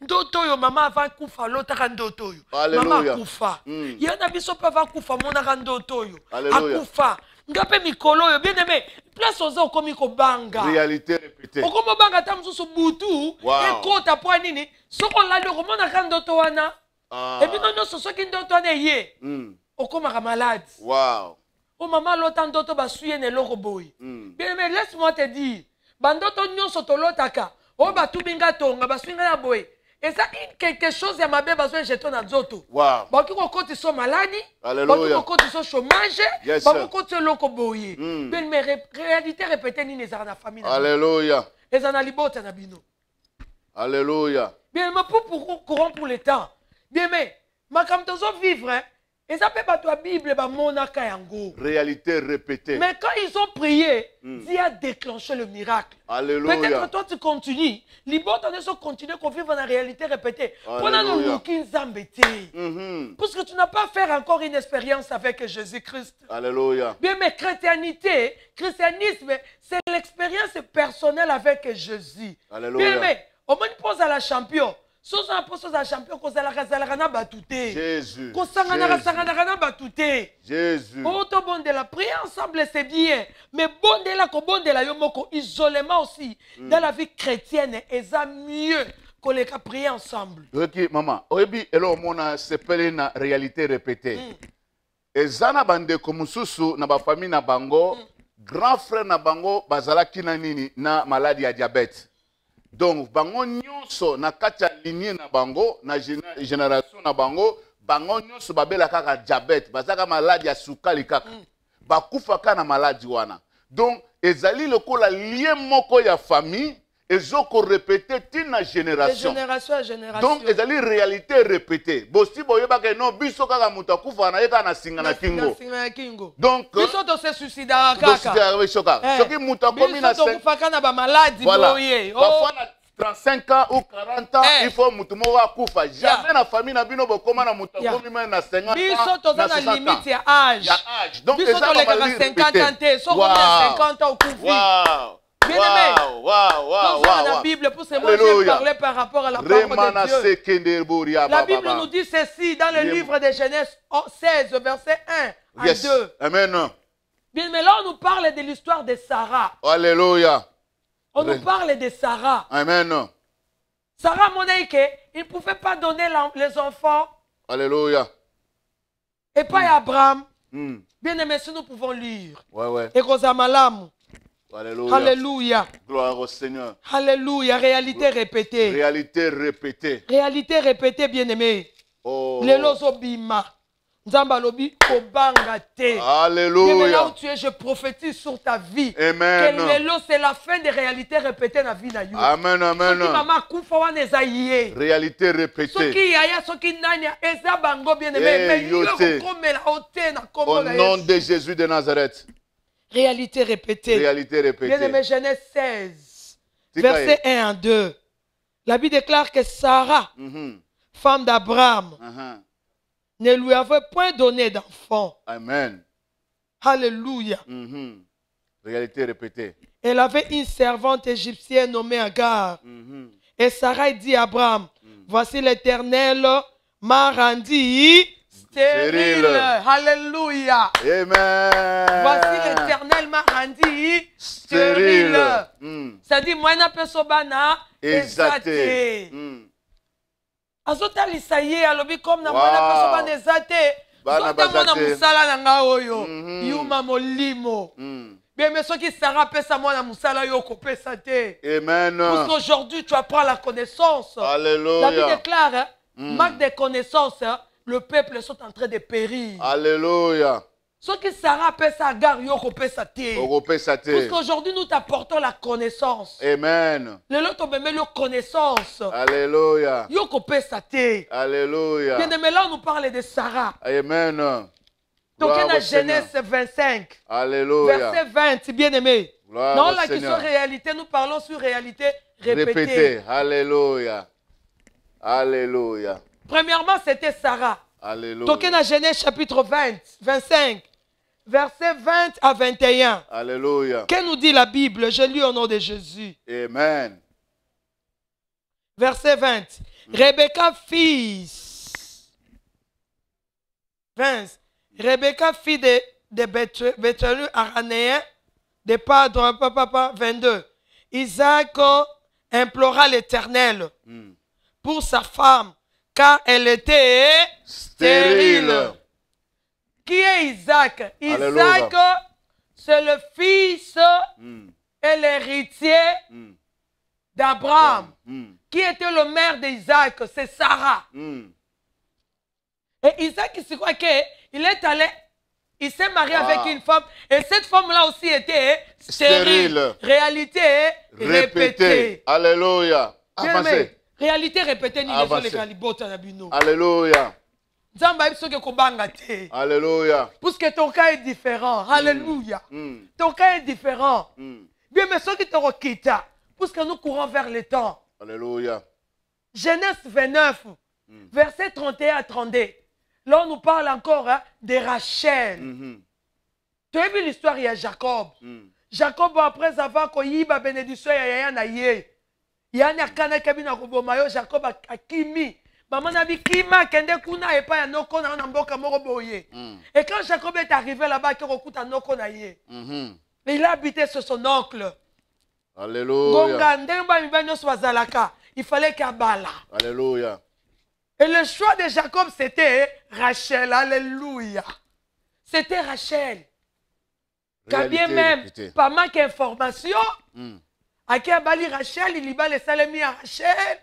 C: Ndoto yo mama avant kufa lota ndoto yo.
B: Alléluia.
C: Mama kufa. Yana biso pa va kufa mona ndoto yo.
B: Alléluia.
C: Akufa. Ngape mikolo yo bien-aimé. Place ozo komi ko banga.
B: Réalité répétée.
C: Okomo banga ta mususu butu.
B: Wow.
C: Ekota po nini? Soko la lo komona ndoto wana. Et puis non so soki ndoto wana ye. Okoma malade.
B: Wow.
C: O mama lota ndoto basuye ne loko boy. Bien-aimé, laisse-moi te dire. Bandoto nyonso tolotaka. O batu binga tonga basuinga na boy. Et ça, quelque chose à ma bébé besoin de jeter dans zoto.
B: Wow.
C: Parce que sont maladie,
B: Alléluia.
C: parce que sont chômage,
B: Yes,
C: parce
B: sir.
C: que sont loko boye. Mais réalité répétée ni les dans la famille.
B: Alléluia.
C: Les en alibota na bino.
B: Alléluia.
C: Bien mais pour courant pour le temps. Bien mais ma comme tozo vivre hein. Et ça peut pas toi Bible ba monaka yango.
B: Réalité répétée.
C: Mais quand ils ont prié, Dieu a déclenché le miracle.
B: Alléluia.
C: Peut-être toi tu continues. Libota ne sont continuer qu'on vive dans la réalité répétée. Pendant nous looking zambete. Parce que tu n'as pas fait encore une expérience avec Jésus-Christ.
B: Alléluia.
C: Bien mais christianisme, c'est l'expérience personnelle avec Jésus.
B: Alléluia.
C: Bien mais on me pose à la champion. Jésus.
B: Jésus.
C: Auto bon de la prière ensemble, c'est bien. Mais bon de la bon de la yomoko isolément aussi. Dans la vie chrétienne, c'est mieux que les prier ensemble.
B: Ok, maman. Oyebi, elo mona sepele na réalité répétée. Ezana bande komususu na ba famille na bango, grand frère na bango bazala kina nini na maladie ya diabète. Donc bango nyonso na kati ya lignée na bango na génération na bango bango nyonso babela kaka diabète bazaka maladie ya sukali kaka bakufa kaka na maladie wana. Donc ezali lokola lien moko ya famille ezoko répéter tina génération.
C: De génération à génération.
B: Donc ezali réalité répétée. Bosi boyeba ke non biso kaka mutu akufa na yeka na singa na kingo. Donc
C: biso to se suicida kaka.
B: Soki mutu akomi na 5
C: kufaka na ba maladie boye.
B: Parfois na 35 ans ou 40 ans, il faut mutu moko akufa. Jamais na famille na bino bokoma na mutu akomi même na 50 ans.
C: Biso to na limite ya âge.
B: Donc
C: biso to leka 50 ans te, so komi na 50 ans okufi.
B: Wow.
C: Bien-aimé, dans la Bible, pour ce moment, j'ai parlé par rapport à la parole de Dieu. La Bible nous dit ceci dans le livre de Genèse 16, verset 1 à 2.
B: Amen.
C: Bien, mais là, on nous parle de l'histoire de Sarah.
B: Alléluia.
C: On nous parle de Sarah.
B: Amen.
C: Sarah, mon aïe, il ne pouvait pas donner les enfants.
B: Alléluia.
C: Et pas Abraham. Bien aimé, si nous pouvons lire.
B: Ouais.
C: Et Rosamalam.
B: Alléluia.
C: Alléluia.
B: Gloire au Seigneur.
C: Alléluia. Réalité répétée.
B: Réalité répétée.
C: Réalité répétée, bien-aimé.
B: Oh.
C: Lelozo bima. Nzamba lobi kobanga te.
B: Alléluia.
C: Mais là où tu es, je prophétise sur ta vie.
B: Amen.
C: Que lelo, c'est la fin des réalités répétées dans la vie.
B: Amen, amen.
C: Soki mama kufa wana ezaïe.
B: Réalité répétée.
C: Soki yaya, soki nanya, eza bango bien-aimé. Mais yo komela ote na kombo na Yesu.
B: Au nom de Jésus de Nazareth.
C: Réalité répétée.
B: Réalité répétée.
C: Bien-aimé, Genèse 16, verset 1 à 2. La Bible déclare que Sarah, femme d'Abraham, ne lui avait point donné d'enfant.
B: Amen.
C: Alléluia.
B: Réalité répétée.
C: Elle avait une servante égyptienne nommée Agar. Et Sarah dit à Abraham, voici l'Éternel m'a rendu stérile. Alléluia.
B: Amen.
C: Voici l'Éternel m'a rendu stérile. Ça dit, moi, je peux sobana exaté. Azotali ye alobi comme na mwana peso bana ezate. Zota mwana musala na nga oyo. Yuma molimo. Bien, mais ceux qui Sarah pesa mwana musala yo kopesa te.
B: Amen.
C: Parce qu'aujourd'hui tu apprends la connaissance.
B: Alléluia.
C: La Bible déclare, manque de connaissances, le peuple sont en train de périr.
B: Alléluia.
C: Ce que Sarah peut sa gare, yoko peut sa terre. Parce qu'aujourd'hui, nous t'apportons la connaissance.
B: Amen.
C: Le lot, on met la connaissance.
B: Alléluia.
C: Yoko peut sa terre.
B: Alléluia.
C: Bien aimé, là, on nous parle de Sarah.
B: Amen.
C: Donc, il y
B: Gloire
C: a
B: au
C: Genèse
B: Seigneur.
C: 25.
B: Alléluia.
C: Verset 20, bien aimé.
B: Gloire
C: Non,
B: au
C: la question
B: Seigneur.
C: réalité, nous parlons sur réalité répétée.
B: Répétez. Alléluia. Alléluia.
C: Premièrement, c'était Sarah.
B: Alléluia.
C: Donc, il y a Genèse chapitre 25, verset 20 à 21.
B: Alléluia.
C: Que nous dit la Bible? Je lis au nom de Jésus.
B: Amen.
C: Verset 20. Rebecca, fils. 20. Rebecca, fille de Bethuel aranéen, de Padre, papa, 22. Isaac implora l'Éternel pour sa femme, car elle était stérile. Qui est Isaac?
B: Alléluia.
C: Isaac, c'est le fils et l'héritier d'Abraham. Qui était le mère d'Isaac? C'est Sarah. Et Isaac, c'est quoi qu'il est allé, il s'est marié avec une femme, et cette femme-là aussi était stérile. Réalité répétée.
B: Alléluia.
C: Bien aimé,
B: Avancez.
C: réalité répétée, ni
B: Avancez.
C: les galibota na bino.
B: Alléluia.
C: Nzamba biso kobanga te.
B: Alléluia.
C: Parce que ton cas est différent. Alléluia. Ton cas est différent. Bien, mais ceux qui te requittent, parce que nous courons vers le temps.
B: Alléluia.
C: Genèse 29, verset 31 à 32. Là, on nous parle encore de Rachel. Tu as vu l'histoire, il y a Jacob. Jacob, après avoir connu la bénédiction, il y a un kana kabina kobomayo, Jacob a kimi. Maman a dit kima kende kuna et pas un noko na mboka moko boye. Et quand Jacob est arrivé là-bas, il a recoute un noko na ye. Il a habité sur son oncle.
B: Alléluia.
C: Il fallait qu'il bala.
B: Alléluia.
C: Et le choix de Jacob, c'était Rachel. Alléluia. C'était Rachel. Quand bien même,
B: répétée.
C: pas manque d'informations, à qui a bali Rachel, il y a les salami à Rachel.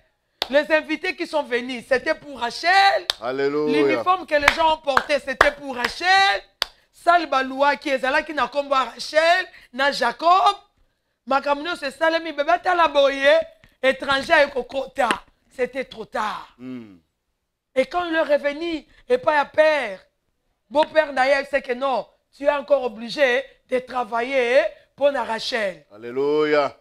C: Les invités qui sont venus, c'était pour Rachel.
B: Alléluia.
C: L'uniforme que les gens ont porté, c'était pour Rachel. Salbaloua qui est là, qui n'a combat Rachel, n'a Jacob. Makamno se salami, bébé, t'as la boye, étranger avec Kokota. C'était trop tard. Et quand il est revenu, et pas à père, beau-père Naël sait que non, tu es encore obligé de travailler pour Rachel.
B: Alléluia.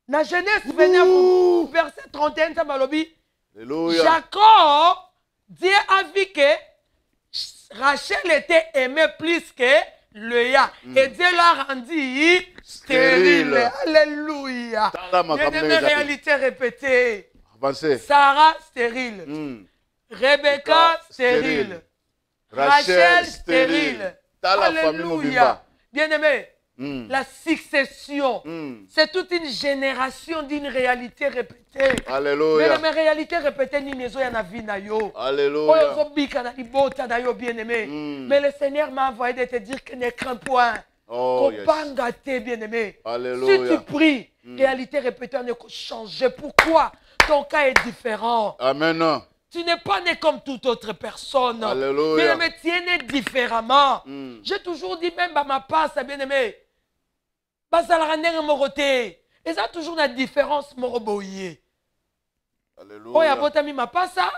C: Dans Genèse 29, verset 31, ça m'a dit,
B: Alléluia.
C: Jacob, Dieu a vu que Rachel était aimée plus que Léa. Et Dieu l'a rendu stérile. Alléluia. Il y a une réalité répétée.
B: Avancez.
C: Sarah stérile. Rebecca stérile. Rachel stérile. Alléluia. Bien aimé, la succession, c'est toute une génération d'une réalité répétée.
B: Alléluia.
C: Mais la réalité répétée, ni maison y en a vie na yo.
B: Alléluia.
C: Bien aimé. Mais le Seigneur m'a envoyé de te dire que ne crains point.
B: Oh, yes.
C: Bien aimé.
B: Alléluia.
C: Si tu pries, réalité répétée ne peut changer. Pourquoi? Ton cas est différent.
B: Amen.
C: Tu n'es pas né comme toute autre personne.
B: Alléluia.
C: Mais tu es né différemment. J'ai toujours dit, même à ma passe, bien aimé, et ça a toujours une différence.
B: Alléluia.
C: Oya botami ma passa,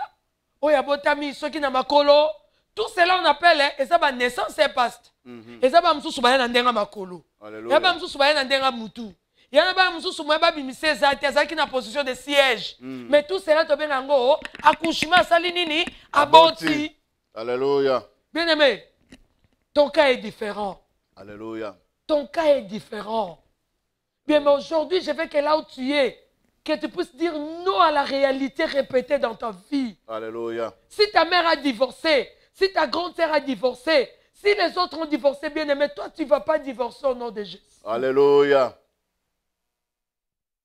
C: oya botami soki na makolo. Tout cela on appelle, et ça va naissance et paste. Et ça va m'soussou ba na ndenga makolo.
B: Alléluia.
C: Ya ba m'soussou ba na ndenga mutu. Ya ba m'soussou mo ba bimise zati azaki na position de siège. Mais tout cela to benango accouchement sali nini aboti.
B: Alléluia.
C: Bien aimé, ton cas est différent.
B: Alléluia.
C: Ton cas est différent. Bien, mais aujourd'hui, je veux que là où tu es, que tu puisses dire non à la réalité répétée dans ta vie.
B: Alléluia.
C: Si ta mère a divorcé, si ta grande-sœur a divorcé, si les autres ont divorcé, bien aimé, toi, tu ne vas pas divorcer au nom de Jésus.
B: Alléluia.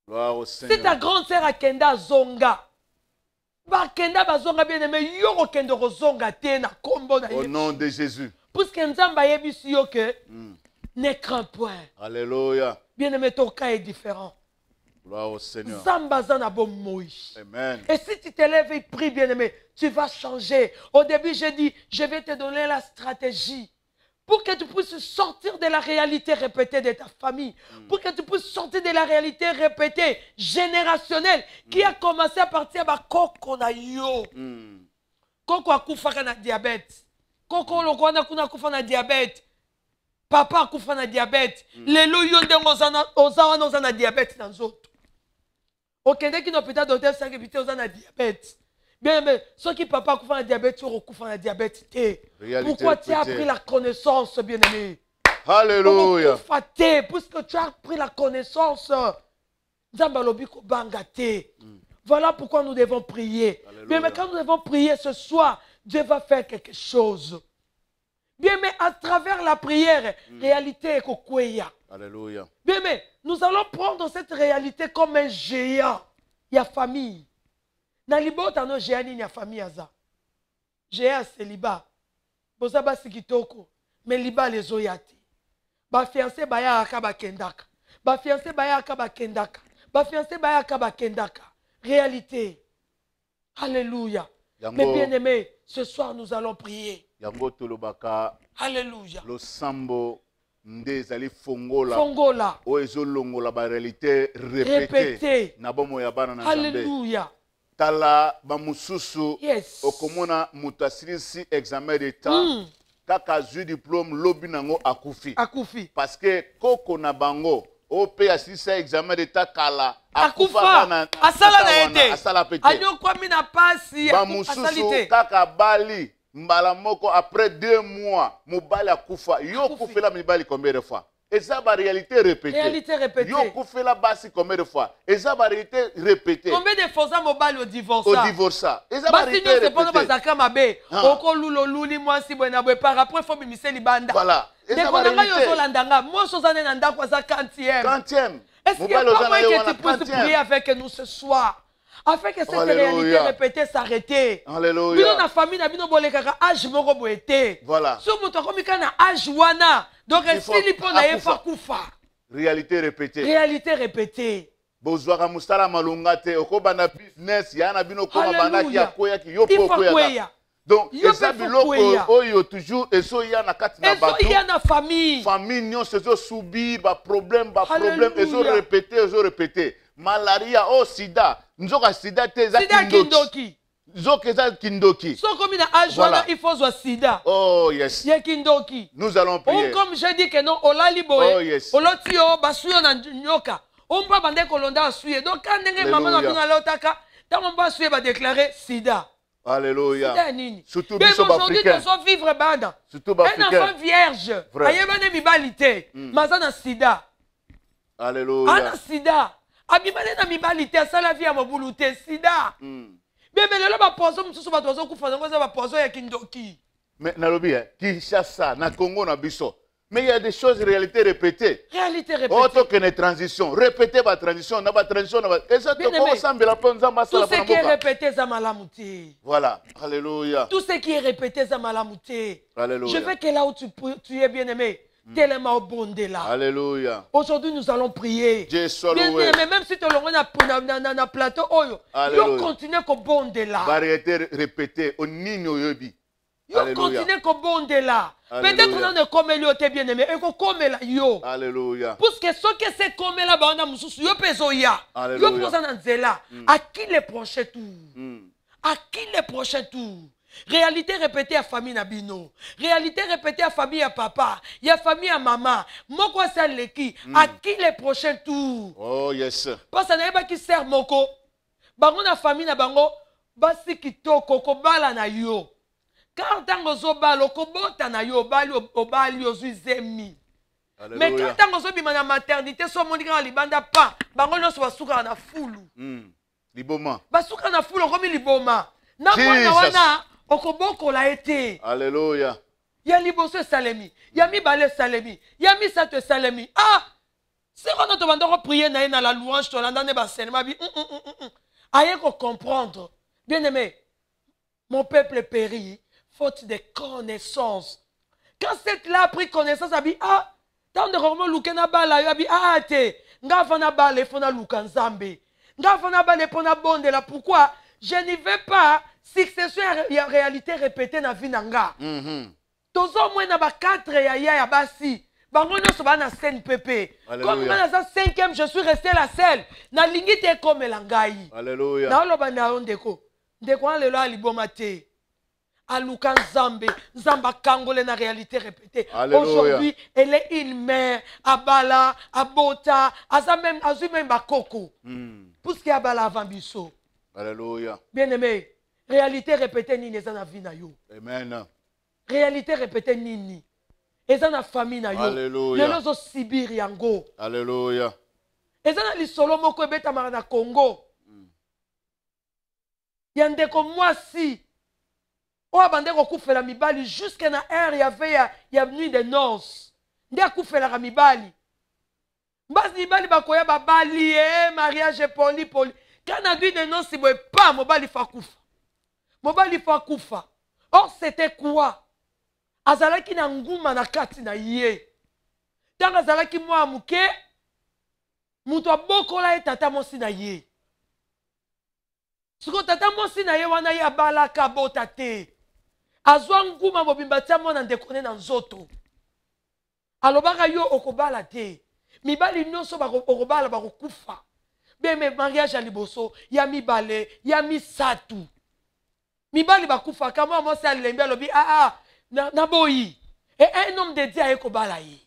B: Gloire au Seigneur.
C: Si ta grande-sœur a kenda zonga, kenda bazonga bien aimé, yoro kendo zonga te na kombo na
B: Au nom de Jésus.
C: Puisque nzamba yebisi yo que ne crains point.
B: Alléluia.
C: Bien aimé, ton cas est différent.
B: Gloire au Seigneur. Amen.
C: Et si tu te lèves et pries, bien aimé, tu vas changer. Au début, j'ai dit, je vais te donner la stratégie pour que tu puisses sortir de la réalité répétée de ta famille, pour que tu puisses sortir de la réalité répétée, générationnelle, qui a commencé à partir de Koko na yo. Koko akufa na diabète. Koko lokwana kuna akufa na diabète. Papa akufa na diabète. Lelo yo ndengo oza na diabète na nzoto. Okende ki na hôpital docteur sangi bité oza na diabète. Bien, mais ceux qui papa akufa na diabète, tu recouvres na diabète. Pourquoi tu as pris la connaissance, bien-aimé?
B: Alléluia.
C: Puisque tu as pris la connaissance. Voilà pourquoi nous devons prier. Bien, mais quand nous devons prier ce soir, Dieu va faire quelque chose. Bien, mais à travers la prière, réalité est kokweya.
B: Alléluia.
C: Bien, mais nous allons prendre cette réalité comme un géant. Il y a famille. Na libota no géant ni a famille aza. Géant célibat. Boza basi kitoko. Mais liba les oyati. Ba fiancé baya akaba kendaka. Ba fiancé baya akaba kendaka. Ba fiancé baya akaba kendaka. Réalité. Alléluia. Mais bien aimé, ce soir nous allons prier.
B: Yango tolobaka.
C: Alléluia.
B: Lo sambo ndezali fongola.
C: Fongola.
B: O ezolongola ba réalité répétée. Na bomo ya bana na Nzambe.
C: Alléluia.
B: Tala ba mususu.
C: Yes.
B: Okomona mutasirisi examen d'état. Kaka zu diplôme lobi nango akufi.
C: Akufi.
B: Parce que koko na bango o pe asisa examen d'état kala
C: akufa na asala na ete.
B: Asala pete.
C: Anyo kwa mina pasi
B: ba mususu kaka bali mbala moko après 2 mois mobali akufa. Yo kufela mibali combien de fois? Et ça va réalité répétée.
C: Réalité répétée.
B: Yo kufela basi combien de fois? Et ça va réalité répétée.
C: Combien de fois ça mobile au divorce?
B: Au divorce. Et ça va réalité répétée.
C: Basi nous c'est pas mabe. Oko lulo luli moi si bona bwe par après faut bimisa libanda.
B: Voilà.
C: Et ça va réalité. Moi sozane na ndako za 40e.
B: 40e.
C: Est-ce qu'il y a pas moyen que tu puisses prier avec nous ce soir? Afin que cette réalité répétée s'arrête.
B: Alléluia.
C: Bino na famille na bino bolekaka âge moko boete.
B: Voilà.
C: So moto komika na âge wana. Donc s'il peut na yefa kufa.
B: Réalité répétée.
C: Réalité répétée.
B: Bozwaka musala malunga te okobana business yana bino koma banaki ya koya ki yo pokoya. Donc eza biloko oyo toujours eso ya na kati na bato.
C: Eso ya na famille.
B: Famille nyonso ezo subir ba problème ezo répéter. Malaria o sida nzoka sida te eza kindoki. Nzoka eza kindoki.
C: So comme na âge wana il faut zo sida.
B: Oh yes.
C: Ya kindoki.
B: Nous allons prier.
C: Comme je dis que non olali boye.
B: Oh yes.
C: Oloti o basuyo na nyoka. On va bande kolonda asuye. Donc quand ndenge maman na bino lotaka, tant on va suye ba déclarer sida.
B: Alléluia.
C: Surtout biso africain. Nous allons vivre banda.
B: Surtout africain.
C: Un enfant vierge. Ayebane mibalite. Mazana sida.
B: Alléluia.
C: Ana sida. Abimane na mibalite asala vie ya mobulu te sida. Bien mais lelo ba poison mususu ba tozo kufa ngo za ba poison ya kindoki.
B: Mais nalobi Kinshasa na Congo na biso. Mais il y a des choses réalité répétées.
C: Réalité répétée.
B: Autre que les transitions. Répétez ma transition, na ba transition na ba. Et ça te ressemble la ponza masala.
C: Tout ce qui est répété za malamuté.
B: Voilà. Alléluia.
C: Tout ce qui est répété za malamuté.
B: Alléluia.
C: Je veux que là où tu es bien-aimé, tellement au bon de là.
B: Alléluia.
C: Aujourd'hui nous allons prier.
B: Dieu soit loué.
C: Bien-aimé, même si tu es na plateau oyo, yo continue ko bon de là.
B: Variété répétée au nino yobi.
C: Yo continue ko bon de là. Peut-être on ne comme yo te bien-aimé et ko comme là yo.
B: Alléluia.
C: Parce que ce que c'est comme là banda mususu yo peso ya. Yo posa na nzela. À qui le prochain tour? À qui le prochain tour? Réalité répétée à famille Nabino. Réalité répétée à famille à papa. Il y a famille à maman. Moko c'est leki. À qui le prochain tour?
B: Oh yes.
C: Parce que n'a pas qui sert moko. Bango na famille na bango basi kitoko ko bala na yo. Quand tango zo balo ko bota na yo bali obali ozuizemi. Mais quand tango zo bima na maternité so monika libanda pa bango no so basuka na fulu.
B: Liboma.
C: Basuka na fulu komi liboma. Na mwana wana okoboko la été.
B: Alléluia.
C: Ya liboso salemi, ya mi balé salemi, ya mi sato salemi. Ah! Si on te demande prier na la louange to landa ne ba senema bi. Aye ko comprendre. Bien-aimé, mon peuple périt faute de connaissance. Quand cette là a pris connaissance, a dit ah, tant de romo lukena bala, a dit ah te, nga fana bala fona lukanzambe. Nga fana bala pona bonde là. Pourquoi? Je n'y vais pas. Succession et réalité répétée dans la vie nanga. Tozo mwena ba 4 ya basi. Bango nyonso ba na scène pépé. Comme na za 5e, je suis resté la seule. Na lingi te comme langai.
B: Alléluia.
C: Na lo bana ondeko. Ndeko an lelo aliboma te. Aluka Nzambe, Nzamba Kangole na réalité répétée. Aujourd'hui, elle est une mère, Abala, Abota, Azu même Bakoko. Puisque Abala avant biso.
B: Alléluia.
C: Bien-aimé, réalité répétée ni neza na vie na yo.
B: Amen.
C: Réalité répétée nini. Eza na famille na yo.
B: Alléluia.
C: Lelo zo Sibir yango.
B: Alléluia.
C: Eza na lisolo moko ebeta mara na Congo. Yandeko mwasi. Oya bande kokufela mibali jusqu'à na heure ya nuit de noces. Nde akufela mibali. Mbasi mibali bakoya babali mariage poli. Quand na nuit de noces boye pas mobali fa kufa. Mobali fa kufa. Or c'était quoi? Azalaki na nguma na kati na ye. Tanga azalaki mwa muke mutu abokola tata mosi na ye. Siko tata mosi na ye wana ya balaka bota te. Azwa nguma mobimba tia mwana ndekone na nzoto. Alobaka yo okobala te. Mibali nyonso okobala bakokufa. Beme mariage ya liboso ya mibale ya misatu. Mibali bakufa kama mosi alembe alobi na boyi. Et un homme de Dieu ekobala ye.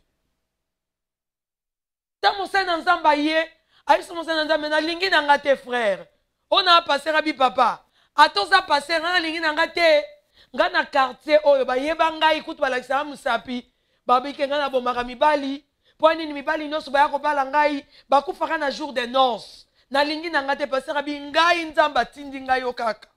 C: Ta mosi na nzamba ye, ayiso mosi na nzamba na lingi na ngate frère. On a passé rabi papa. Atoza passé na lingi na ngate. Nga na quartier oyo ba yeba ngai kutu balakisa musapi babike nga na bomaka mibali po nini mibali nyonso ba yako bala ngai bakufaka na jour de noces na lingi na ngate pasteur abi ngai nzamba tindi ngai yo kaka.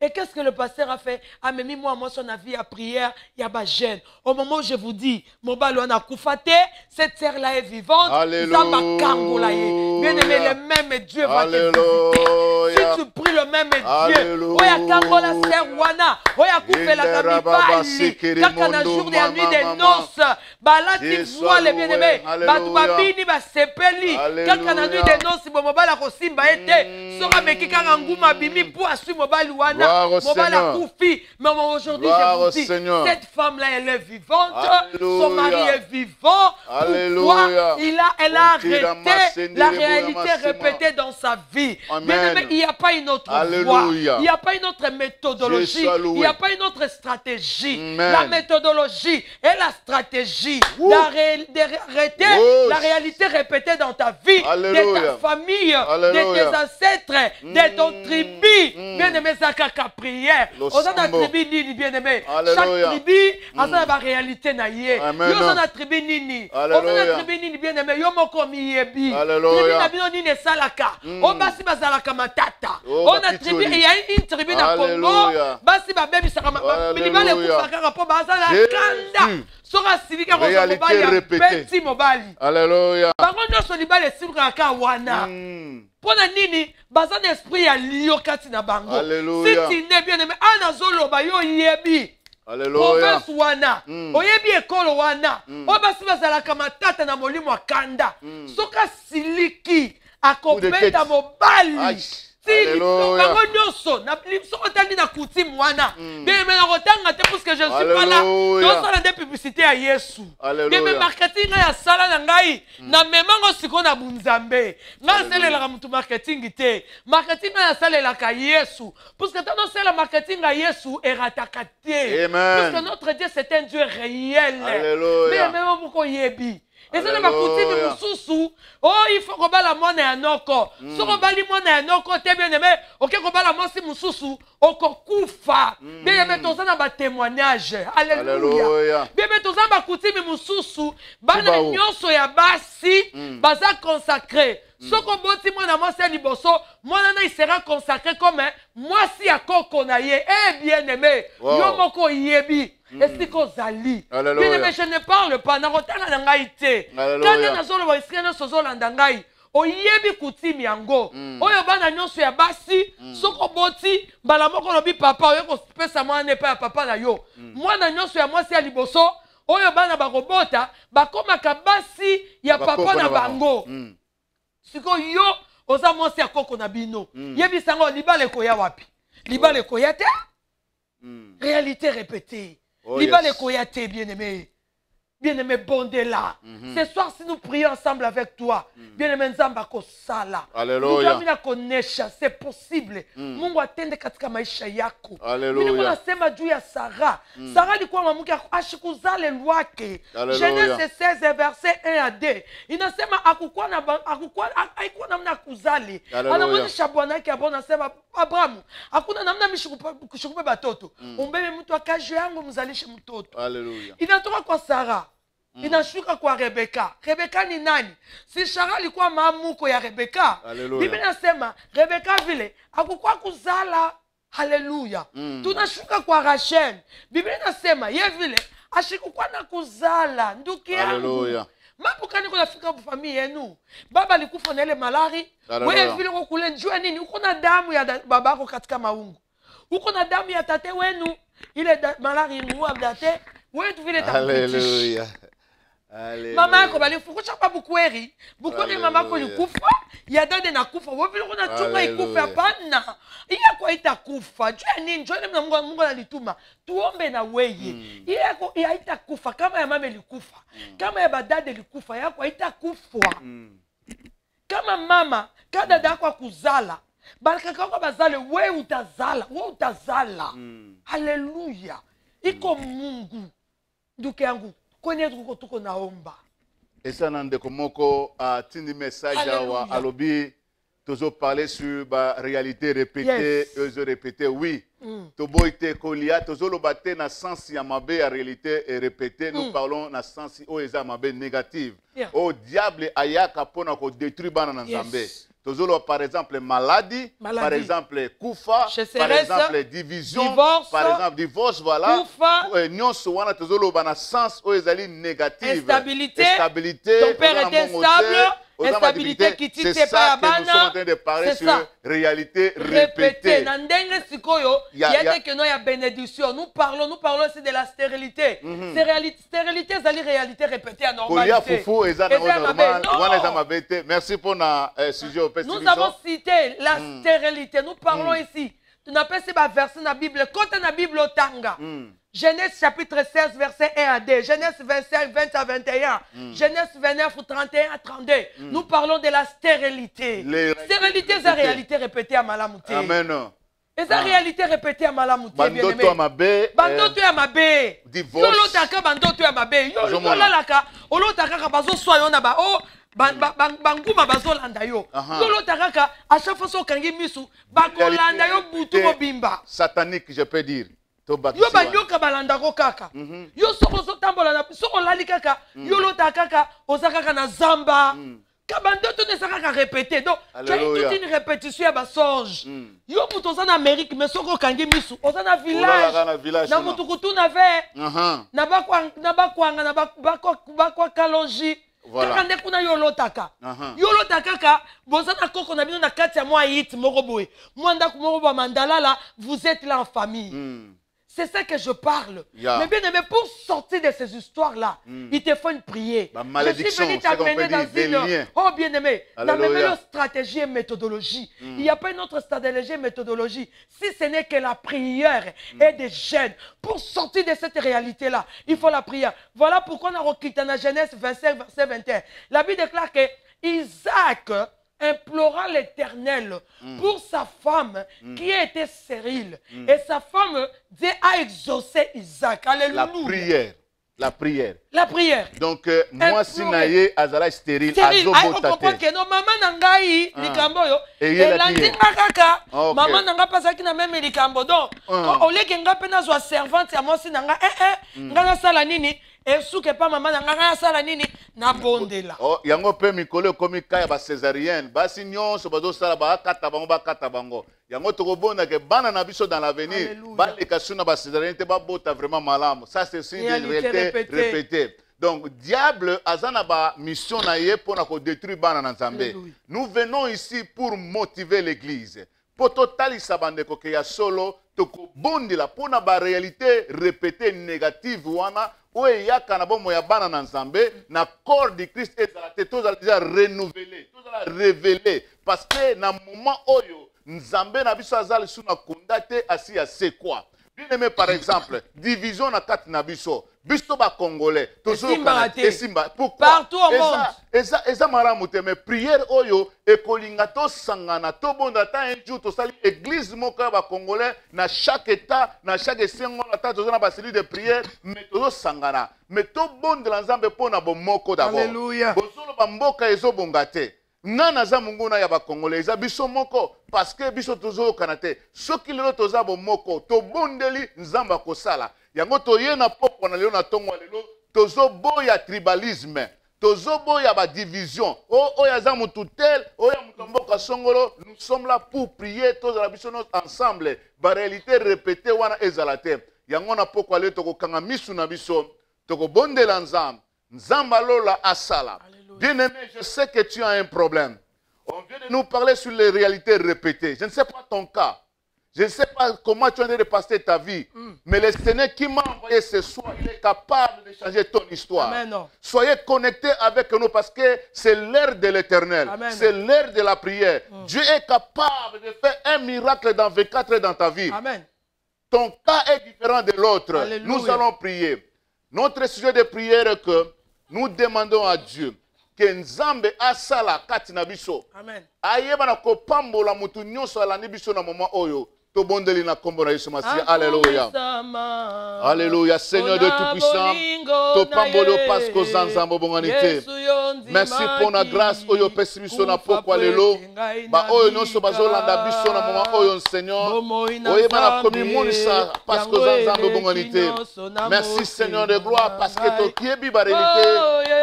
C: Et qu'est-ce que le pasteur a fait? A mis moi son avis à prière, il y a ba jeune. Au moment où je vous dis, mon balo a koufate, cette terre-là est vivante.
B: Alléluia.
C: Bien aimé, le même Dieu va te visiter. Si tu pries le même Dieu, oya kangola ser wana, oya koufé la kamibali, kaka na jour de la nuit des noces, balati voile bien aimé, batu babini ba sepeli, kaka na nuit des noces, bon mobala kosimba ete, sora meki kaka nguma bimi pour assumer mobali wana. Mais aujourd'hui, je vous dis, cette femme-là, elle est vivante. Alléluia. Son mari est vivant. Alléluia. Pourquoi elle a arrêté la réalité répétée dans sa vie. Mais il n'y a pas une autre voie. Il n'y a pas une autre méthodologie. Il n'y a pas une autre stratégie. Amen. La méthodologie et la stratégie d'arrêter la réalité répétée dans ta vie, Alléluia. De ta famille, Alléluia. De tes ancêtres, de ton tribu. Bien aimé, ça prière. On a la tribu nini bien aimé. Chaque tribu a sa réalité na ye. Yo a la tribu nini. On a la tribu nini bien aimé. Yo moko miyebi. Tribu na bino nini salaka. On basi bazalaka matata. On a tribu il y a une tribu na Congo. Basi ba baby saka milibale kufaka rapport bazala kanda. Sora sivika ko mobali petit mobali. Alléluia. Bango nyonso libale sivika ka wana. Pona nini bazan esprit ya liyo kati na bango. Alléluia. Si tu n'es bien aimé anazolo ba yo yebi. Alléluia. Province wana. Oyebi ekolo wana. Obasi bazalaka matata na molimo akanda. Soka siliki akopeta mobali. Si bango nyonso na soko tandi na coutume wana. Mais na kotanga te parce que je ne suis pas là. Donc ça la des publicités à Yesu. Mais marketing ya sala na ngai na memango siko na bunzambe. Na sele la mutu marketing te. Marketing ya sala la ka Yesu. Parce que tant c'est le marketing à Yesu est ratakate. Parce que notre Dieu c'est un Dieu réel. Mais même beaucoup yebi. Et ça ne va coûter même sous. Oh, il faut que la monnaie à noko. Si on va la monnaie à noko, t'es bien aimé. Ok, qu'on va la monnaie si moussou. Oko kufa. Bien aimé, tout ça n'a pas témoignage. Alléluia. Bien aimé, tout ça n'a pas coûté même moussou. Bana nyonso ya basi, baza consacré. Ce qu'on boti moi na moi c'est liboso, moi il sera consacré comme moi si à koko na ye. Eh bien aimé, yo moko yebi. Est-ce que zali? Bien aimé, je ne parle pas. Na rotana na ngai te. Kana na zolo wa iskena sozo landa ngai. Oyebi kutimi yango. Oyo bana nyonso ya basi, soko boti bala moko lobi papa oyo ko pesa mwana pa ya papa na yo. Mwana nyonso ya mwasi ya liboso, oyo bana bakobota, bakomaka basi ya papa na bango. Siko yo oza mwasi ya koko na bino. Yebi sango libale koya wapi? Libale koya te? Réalité répétée.
B: Oh,
C: Libale
B: yes.
C: koyate, bien-aimé. Bien-aimé, bondé là. Ce soir, si nous prions ensemble avec toi, bien-aimé, Nzamba kosala.
B: Alléluia.
C: C'est possible. Mungu atende katika maisha yako.
B: Alléluia.
C: Mimi nasema juu ya Sarah. Sarah alikuwa mwanamke ashikuzale lwake.
B: Alléluia.
C: Genèse 16 verset 1 à 2. Inasema haikuwa namna kuzali.
B: Alléluia.
C: Anamwonyesha bwana yake hapo anasema Abrahamu, hakuna namna mishikupe batoto. Umbebe mtu akaje yangu mzalishe mtoto.
B: Alléluia.
C: Inatoka kwa Sarah. Inashuka kwa Rebeka. Rebeka ni nani? Si Sarah alikuwa mamuko ya Rebeka.
B: Hallelujah.
C: Biblia inasema Rebeka vile hakukuwa kuzala. Haleluya. Tunashuka kwa Rachel. Biblia inasema ye vile ashikukuwa na kuzala. Nduki yangu.
B: Hallelujah.
C: Mambo kani kuna fika kwa familia yenu. Baba alikufa na ile malari.
B: Hallelujah.
C: Wewe vile kule njua nini? Uko na damu ya babako katika maungu. Uko na damu ya tate wenu. Ile malari imuwa date. Wewe tu vile takupitisha.
B: Alléluia.
C: Mama yako balifukusha kwa bukweri. Bukweri mama yako
B: Hallelujah.
C: ilikufa. Ya dade na kufa. Wewe vile kuna chunga ikufa
B: Hallelujah.
C: hapana. Iya kwa itakufa. Jua nini? Jua nini Mungu alituma. Tuombe na weye. Iya kwa itakufa kama ya mama ilikufa. Kama ya badade ilikufa, yako itakufa. Kama mama, kada dada yako akuzala. Baraka kako bazale, wewe utazala. Wewe utazala. Haleluya. Iko Mungu. Nduke yangu, kwenye tuko naomba.
B: Et ça, nande komoko tindi message
C: Alléluia.
B: à alobi. Toujours parler sur la réalité répétée,
C: Yes.
B: répétée, oui. Tobo ite kolia, toujours le bate na sens yamabe à réalité et répétée. Nous parlons na sens o eza mabe négative.
C: Yeah.
B: Au diable ayaka pona ko détruire bana na nzambe.
C: Yes.
B: Toujours par exemple maladie, par exemple kufa, par exemple division,
C: divorce,
B: par exemple divorce, voilà.
C: kufa,
B: Nyonso wana toujours bana sens o ezali négative.
C: Instabilité.
B: Instabilité.
C: Ton père était instable. Instabilité qui tite
B: C'est
C: pas
B: ça que nous sommes en train de parler sur réalité répétée.
C: Nandenge sikoyo, il y a que nous y a bénédiction. Nous parlons aussi de la stérilité. Stérilité, c'est la réalité répétée à normalité.
B: Fufu, normal. Merci pour le sujet.
C: Nous avons cité la stérilité. Nous parlons ici. Tu n'appelles pas verset dans la Bible. Quand dans la Bible, Tanga. Genèse chapitre 16, verset 1 à 2. Genèse 25, 20 à 21. Genèse 29, 31 à 32. Nous parlons de la stérilité. Stérilité, c'est la réalité répétée à Malamouté.
B: Amen.
C: Et la réalité répétée à Malamouté.
B: Bandoto amabe.
C: Bandoto amabe.
B: Divorce.
C: Yolotaka bandoto amabe. Yolotaka. Olotaka bazo soyo na ba o. Banguma bazolanda yo. Yolotaka à chaque fois so kangi misu bakolanda yo butu mobimba.
B: Satanique, je peux dire.
C: Yo banyoka balanda ko kaka. Yo soko so tambola na soko lali kaka. Yo lota kaka osaka na zamba. Kabandoto ne saka répéter. Donc tu as toute une répétition à basonge. Yo muto en Amérique mais soko kangi misu. Osana village. Na mutukutu na ve. Na bakwanga na bakwa kalonji. Kaka nde kuna yolotaka. Yolotaka ka bozana koko na bino na kati ya mwa hit moko boye. Mwanda kumoko ba mandalala, vous êtes là en famille. C'est ça que je parle. Mais bien aimé, pour sortir de ces histoires-là, il te faut une prière. Je suis venu t'amener dans une... Oh bien aimé, dans une stratégie et méthodologie. Il n'y a pas une autre stratégie et méthodologie. Si ce n'est que la prière et des jeûnes. Pour sortir de cette réalité-là, il faut la prière. Voilà pourquoi on a requitté dans Genèse 25, verset 21. La Bible déclare que Isaac implora l'Éternel pour sa femme qui était stérile. Et sa femme Dieu a exaucé Isaac. Alléluia.
B: La prière.
C: La prière.
B: Donc, moi, si naye azala stérile,
C: on comprend que non, maman nangai likambo yo. Et landinga kaka, maman nanga pasaki na même likambo. Donc, au lieu que nga pena soit servante à moi si nanga nga na sala nini. Et souke pas maman nanga sala nini na bondela.
B: Oh, yango pe mikolo komi kaya ba césarienne. Basi nyonso bazo sala ba kata bango. Yango tokobona ke bana na biso dans l'avenir. Ba le kasuna ba césarienne te ba bota vraiment malamu. Ça c'est une réalité répétée. Donc diable azana ba mission na ye pona ko détruire bana na Nzambe. Nous venons ici pour motiver l'église. Pour total sabande ko ke ya solo tokobondela pona ba réalité répétée négative wana. Oui, yaka na bomo ya bana na Nzambe na corps de Christ ezalate tozala déjà renouvelé, tozala révélé parce que na moment oyo Nzambe na biso azali suna kondate asi ya c'est quoi. Bien aimé, par exemple, division na kati na biso. Biso ba Congolais.
C: Esimba.
B: Pourquoi?
C: Partout au monde.
B: Eza maramu te, mais prière oyo ekolinga to sangana to bonda ta un jour to sali église moko ba Congolais na chaque état, na chaque esengo na ta to na ba cellule de prière, mais to sangana. Mais to bonde la Nzambe pona bo moko d'abord.
C: Alléluia.
B: Bozolo ba mboka ezo bongate. Nana za munguna ya ba Congolais eza biso moko parce que biso tozo kanate. Soki lelo toza bo moko to bondeli Nzamba kosala. Yango toye na poko na lelo na tongo lelo tozo boya tribalisme. Tozo boya ba division. O ya za mutu tel, o ya mutu mboka songolo, nous sommes là pour prier tous la biso ensemble. Ba réalité répétée wana ezalate. Yango na poko lelo toko kanga misu na biso, toko bondela Nzamba. Nzamba lola asala. Bien-aimé, je sais que tu as un problème. On vient de nous parler sur les réalités répétées. Je ne sais pas ton cas. Je ne sais pas comment tu as de passer ta vie. Mais le Seigneur qui m'a envoyé ce soir, il est capable de changer ton histoire.
C: Amen.
B: Soyez connectés avec nous parce que c'est l'heure de l'éternel. C'est l'heure de la prière. Dieu est capable de faire un miracle dans 24 heures dans ta vie.
C: Amen.
B: Ton cas est différent de l'autre. Nous allons prier. Notre sujet de prière est que nous demandons à Dieu que Nzambe asala kati na biso.
C: Amen.
B: Ayeba na kopambola mutu nyonso alandi biso na moment oyo. To bondeli na kombo na Yesu Masiya. Alléluia. Alléluia. Seigneur de Tout-Puissant. To pambolo pasko zanzambo bonganite. Merci pour la grâce oyo pesi biso na pokwa lelo. Ba oyo nyonso bazolanda biso na moment oyo Seigneur. Oyeba na komi monisa pasko zanzambo bonganite. Merci Seigneur de gloire parce que to kiebi ba réalité.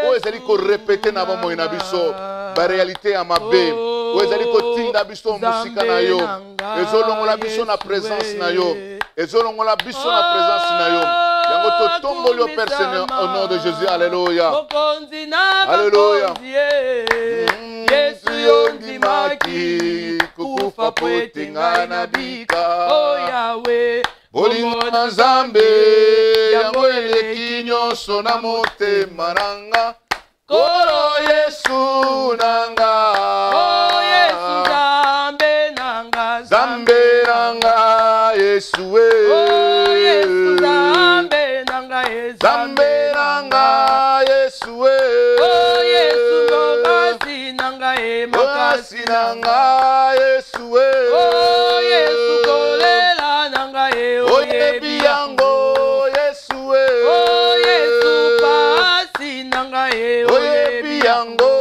B: Oyo ezali ko répéter na bomoi na biso. Ba réalité ya mabe. Oyo ezali ko tinda biso musika na yo. Ezolongola biso na présence na yo. Ezolongola biso na présence na yo. Yango to tombolo Père Seigneur au nom de Jésus. Alléluia. Alléluia.
C: Yesu yondimaki kufa poetinga na bika. Oh Yahweh.
B: Bolingo na Nzambe yango eleki nyonso na motema nanga. Kolo Yesu nanga.
C: Oh Yesu Nzambe nanga.
B: Nzambe nanga Yesu we.
C: Oh Yesu Nzambe nanga.
B: Nzambe nanga Yesu we.
C: Oh Yesu makasi nanga
B: makasi nanga Yesu we.
C: Oh Yesu kolela nanga
B: oyebi yango Yesu we.
C: Oh Yesu pasi nanga
B: oyebi yango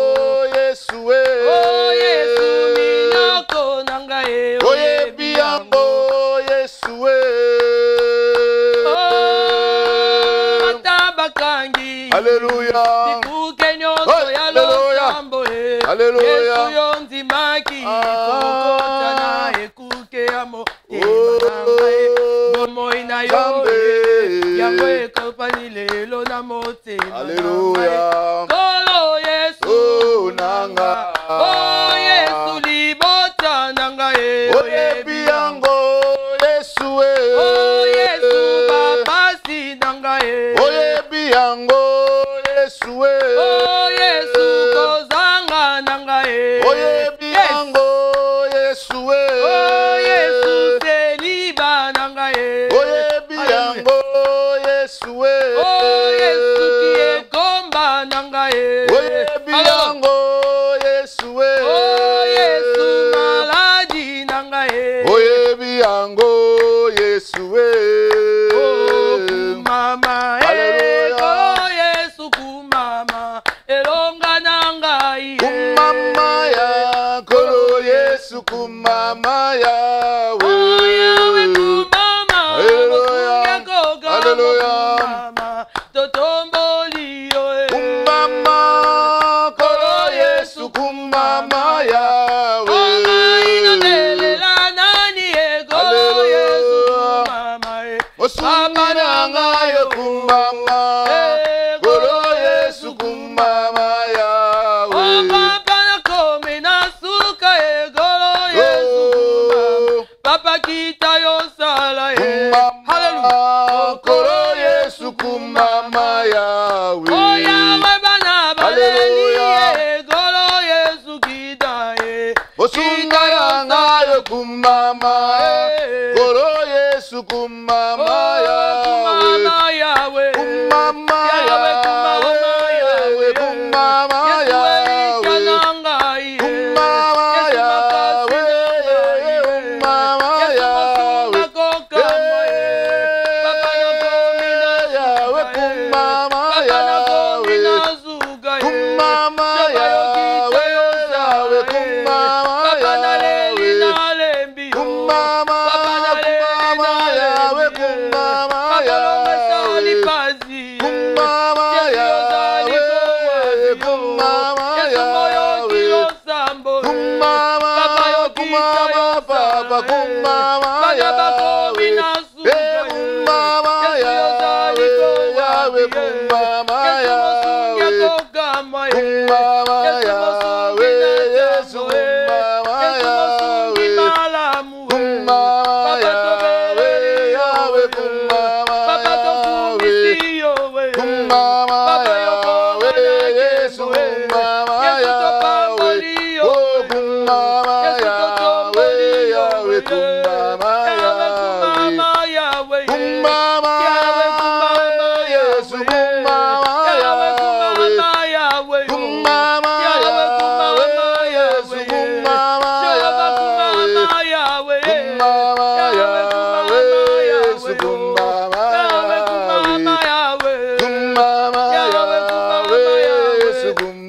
B: Yesu we.
C: Oh Yesu minoko nanga
B: oyebi yango Yesu we.
C: Oh tabakangi.
B: Alléluia.
C: Bikuke nyonso ya losambo Yesu yonzimaki kokota na ekuke amo bomoi na yo yango ekopani lelo na motema.
B: Alléluia.
C: Kolo Yesu
B: nanga.
C: Oh Yesu libota nanga
B: oyebi yango Yesu we.
C: Oh Yesu babasi nanga
B: oyebi yango Yesu we.
C: Oh Yesu kozanga nanga
B: oyebi yango Yesu we.
C: Oh Yesu seliba nanga
B: oyebi yango Yesu we.
C: Oh Yesu kiekomba nanga
B: oyebi yango Yesu we.
C: Oh Yesu maladi nanga
B: oyebi yango Yesu we.
C: Oh kumama oh Yesu kumama elonga nanga
B: kumama ya kolo Yesu kumama ya we.
C: Oh Yahweh kumama.
B: Alléluia. Alléluia.
C: Kumama totomboli yo
B: Kumama kolo Yesu kumama ya we.
C: Mama inondelela nani ego Yesu kumama
B: Osumi nanga yo kumama kolo Yesu kumama ya we.
C: Oh papa na kome na suka ego Yesu kumama. Papa kita yo sala
B: Kumama kolo Yesu kumama ya we.
C: Oh Yahweh bana baleli ego Yesu kita
B: Osunga nanga yo kumama kolo Yesu kumama Kumbama Yahweh, Kumbama Yahweh, Yahweh Kumbama Yahweh, Kumbama Yahweh, Yesu Kumbama Yahweh, Kumbama Yahweh, Yahweh Kumbama Yahweh, Kumbama Yahweh, Yesu Kumbama Yahweh, oh Kumbama Yahweh, Yahweh Kumbama Yahweh, Kumbama Yesu Kumbama Yahweh, Kumbama Yahweh, Yesu Kumbama Yahweh, Kumbama Yahweh, Yesu Kumbama Yahweh, Kumbama Yahweh, Yesu Kumbama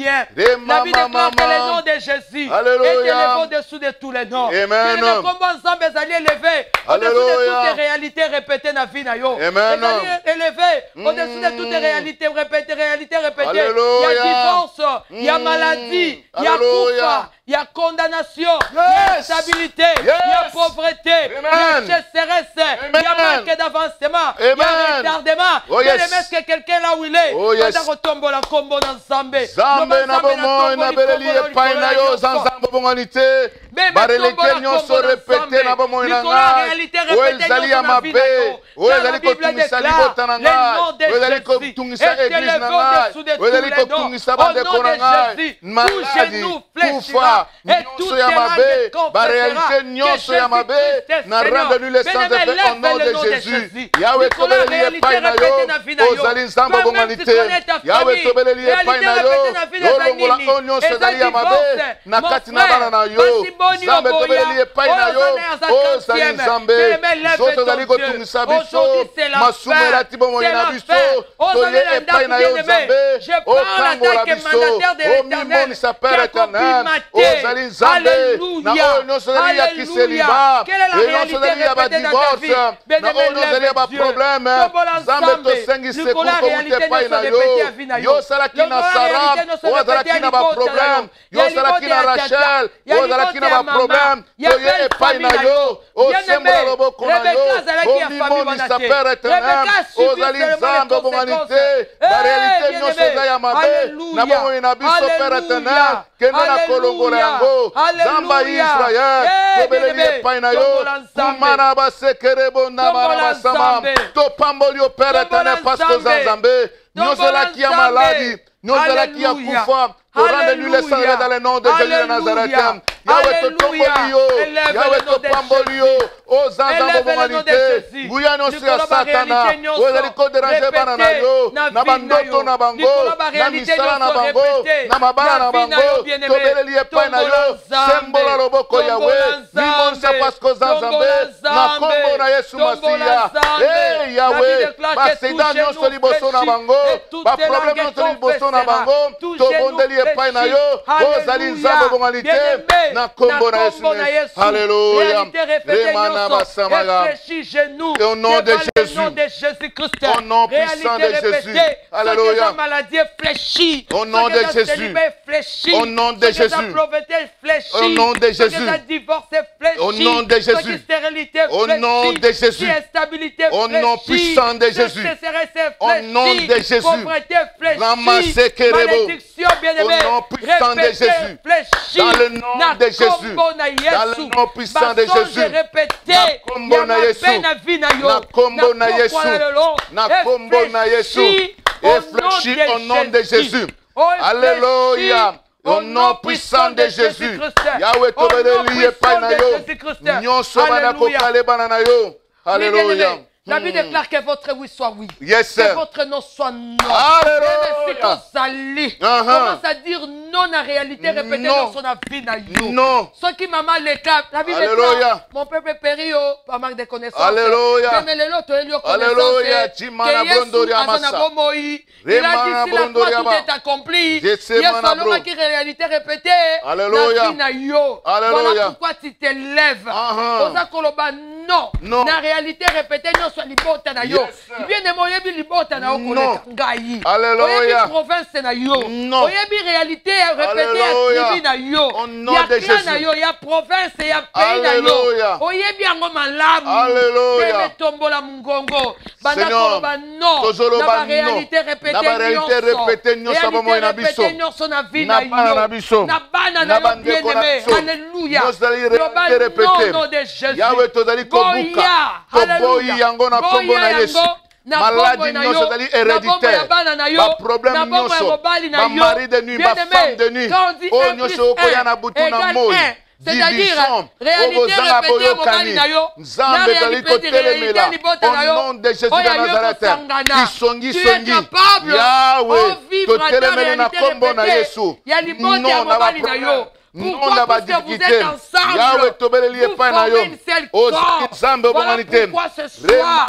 C: bien. La Bible déclare que le nom de Jésus est élevé au-dessous de tous les noms.
B: Amen.
C: Que le combat ensemble est élevé au-dessus de toutes les réalités répétées dans la vie.
B: Amen.
C: Élevé au-dessus de toutes les réalités répétées.
B: Alléluia.
C: Il y a divorce, il y a maladie, il y a coupa, il y a condamnation, il y a instabilité, il y a pauvreté, il y a sécheresse, il y a manque d'avancement, il y a retardement. Est-ce que quelqu'un là où il est, quand on retombe la combo dans Zambé,
B: Zambe na bomo na beleli epai na yo zanzambo bonganite bareleke nyonso repete na bomo na ngai oezali ya mabe oezali kotungisa libota na ngai oezali kotungisa eglise na ngai oezali kotungisa bandeko na ngai maladi kufa nyonso ya mabe barealite nyonso ya mabe na rende-lui les sans effet au nom de Jésus. Yahweh tobeleli epai na yo ozali nzambo bonganite Yahweh tobeleli epai na yo olongola oyo nyonso ezali ya mabe na kati na bana na yo nzambe tobeleli epai na yo ozali nzambe nzoto ezali kotungisa biso masumu elati bomoi na biso toye epai na yo nzambe okangola biso omimonisa pere éternel ozali nzambe na oyo nyonso ezali ya kiseliba nyonso ezali ya badivorce na oyo nyonso ezali ya baprobleme nzambe tosengi secours kouta epai na yo yo osalaki na Sarah ozalaki na baproblème yo ozalaki na Rachel ozalaki na baproblème toye epai na yo osembola loboko na yo omimonisa pere éternel ozali nzambe obongani te barealité nyonso eza ya mabe na bomoi na biso pere éternel kende na kolongola yango nzambe ya Israel tobeleli epai na yo kumana basekere bondama na basama topamboli yo pere éternel parce que oza nzambe nyonso elaki ya maladi nyonso elaki ya kufa torende-lui les sangs dans le nom de Jésus de Nazareth. Yahweh totomboli yo Yahweh topamboli yo ozanzambo bonganite nguya nyonso ya satana ozali koderange bana na yo na bandoto na bango na misala na bango na mabala na bango tobeleli epai na yo sembola loboko Yahwe mimonisa paske oza nzambe na kombo na Yesu Masiya Yahwe basida nyonso liboso na bango baprobleme nyonso liboso na bango tobondeli epai na yo ozali nzambe bongali te na kombo na Yesu. Alléluia. Remana basamaga. Au nom de Jésus. Au nom puissant de Jésus. Alléluia. Au nom de Jésus. Au nom de Jésus. Au nom de Jésus. Au nom de Jésus. Au nom de Jésus. Au nom puissant de Jésus. Au nom de Jésus. Ramassez Kerebo. Au nom puissant de Jésus. Dans le nom de Jésus. Dans le nom puissant de Jésus. Na kombo na Yesu. Na kombo na Yesu. Na kombo na Yesu. Réfléchis au nom de Jésus. Alléluia. Au nom puissant de Jésus. Yahweh tobeleli epai na yo. Nyonso bana kokale bana na yo. Alléluia.
C: La Bible déclare que votre oui soit oui.
B: Yes,
C: que votre non soit non.
B: Alléluia.
C: Commence à dire non à réalité répétée dans son vie.
B: Non.
C: Ce qui m'a mal les cap. La Bible déclare mon peuple périt par manque de connaissances.
B: Alléluia.
C: Alléluia. Il a dit si la croix tout est accompli. Il y a seulement qui réalité répétée.
B: Alléluia.
C: Voilà pourquoi tu t'élèves. non.
B: Non.
C: Na réalité répétée, non soit libota na yo.
B: Yes.
C: Bien aimé, oyebi libota na yo koleka ngai.
B: Alléluia.
C: Oyebi province na yo.
B: Non.
C: Oyebi réalité répétée
B: Alléluia.
C: ya tribu na yo.
B: Au nom
C: Ya
B: de
C: clan
B: Jésus.
C: na yo, ya province, ya pays na
B: Alléluia.
C: yo. Oyebi yango malamu.
B: Alléluia.
C: Bebe tombola mungongo. Banda
B: Seigneur,
C: koloba non.
B: tozoloba
C: Na ba
B: non.
C: réalité répétée
B: Na ba réalité répétée nyonso bomoi na biso.
C: répétée nyonso na vie
B: Na
C: na
B: bana na
C: yo.
B: biso.
C: Na bana
B: Na
C: na yo
B: bandeko na
C: bien-aimé.
B: biso.
C: Alléluia.
B: Nyonso ezali
C: Loba
B: réalité répétée.
C: non, au nom de Jésus.
B: Yahweh tozali kobuka.
C: Goya.
B: Toboyi
C: Alléluia.
B: yango na kombo na
C: Goya
B: Yesu.
C: yango. Na
B: Maladie
C: bombo na
B: nyonso
C: yo.
B: ezali
C: Na bombo
B: héréditaire.
C: ya bana na yo.
B: Ba problème
C: Na bombo ya
B: nyonso.
C: mobali na
B: Ba
C: yo.
B: mari de nuit, ba
C: Bien-aimé,
B: femme de nuit.
C: quand on dit
B: Oh,
C: 1
B: nyonso
C: plus
B: okoya
C: 1
B: na butu na
C: égale
B: moi.
C: 1. C'est-à-dire,
B: Division.
C: réalité
B: Obozanga
C: répétée ya mobali
B: boyokani.
C: na yo.
B: Nzambe
C: Na
B: tozali
C: réalité
B: kotelemela.
C: libota na yo.
B: Au nom de Jésus
C: Oya
B: de
C: yo
B: Nazareth.
C: kosangana.
B: Kisongi
C: Tu es
B: songi.
C: capable.
B: Yahweh
C: Oh, vivre ta
B: totelemela na
C: réalité
B: kombo na
C: répétée.
B: Yesu.
C: Ya libota ya
B: Non na ba
C: mobali na
B: problème.
C: yo.
B: Non
C: Pourquoi?
B: na ba
C: Parce que vous
B: difficulté.
C: êtes ensemble.
B: Yahweh tobeleli
C: Vous
B: epai na yo.
C: formez une seule
B: Ozali
C: corps.
B: Nzambe
C: Voilà
B: obongani te.
C: pourquoi ce soir,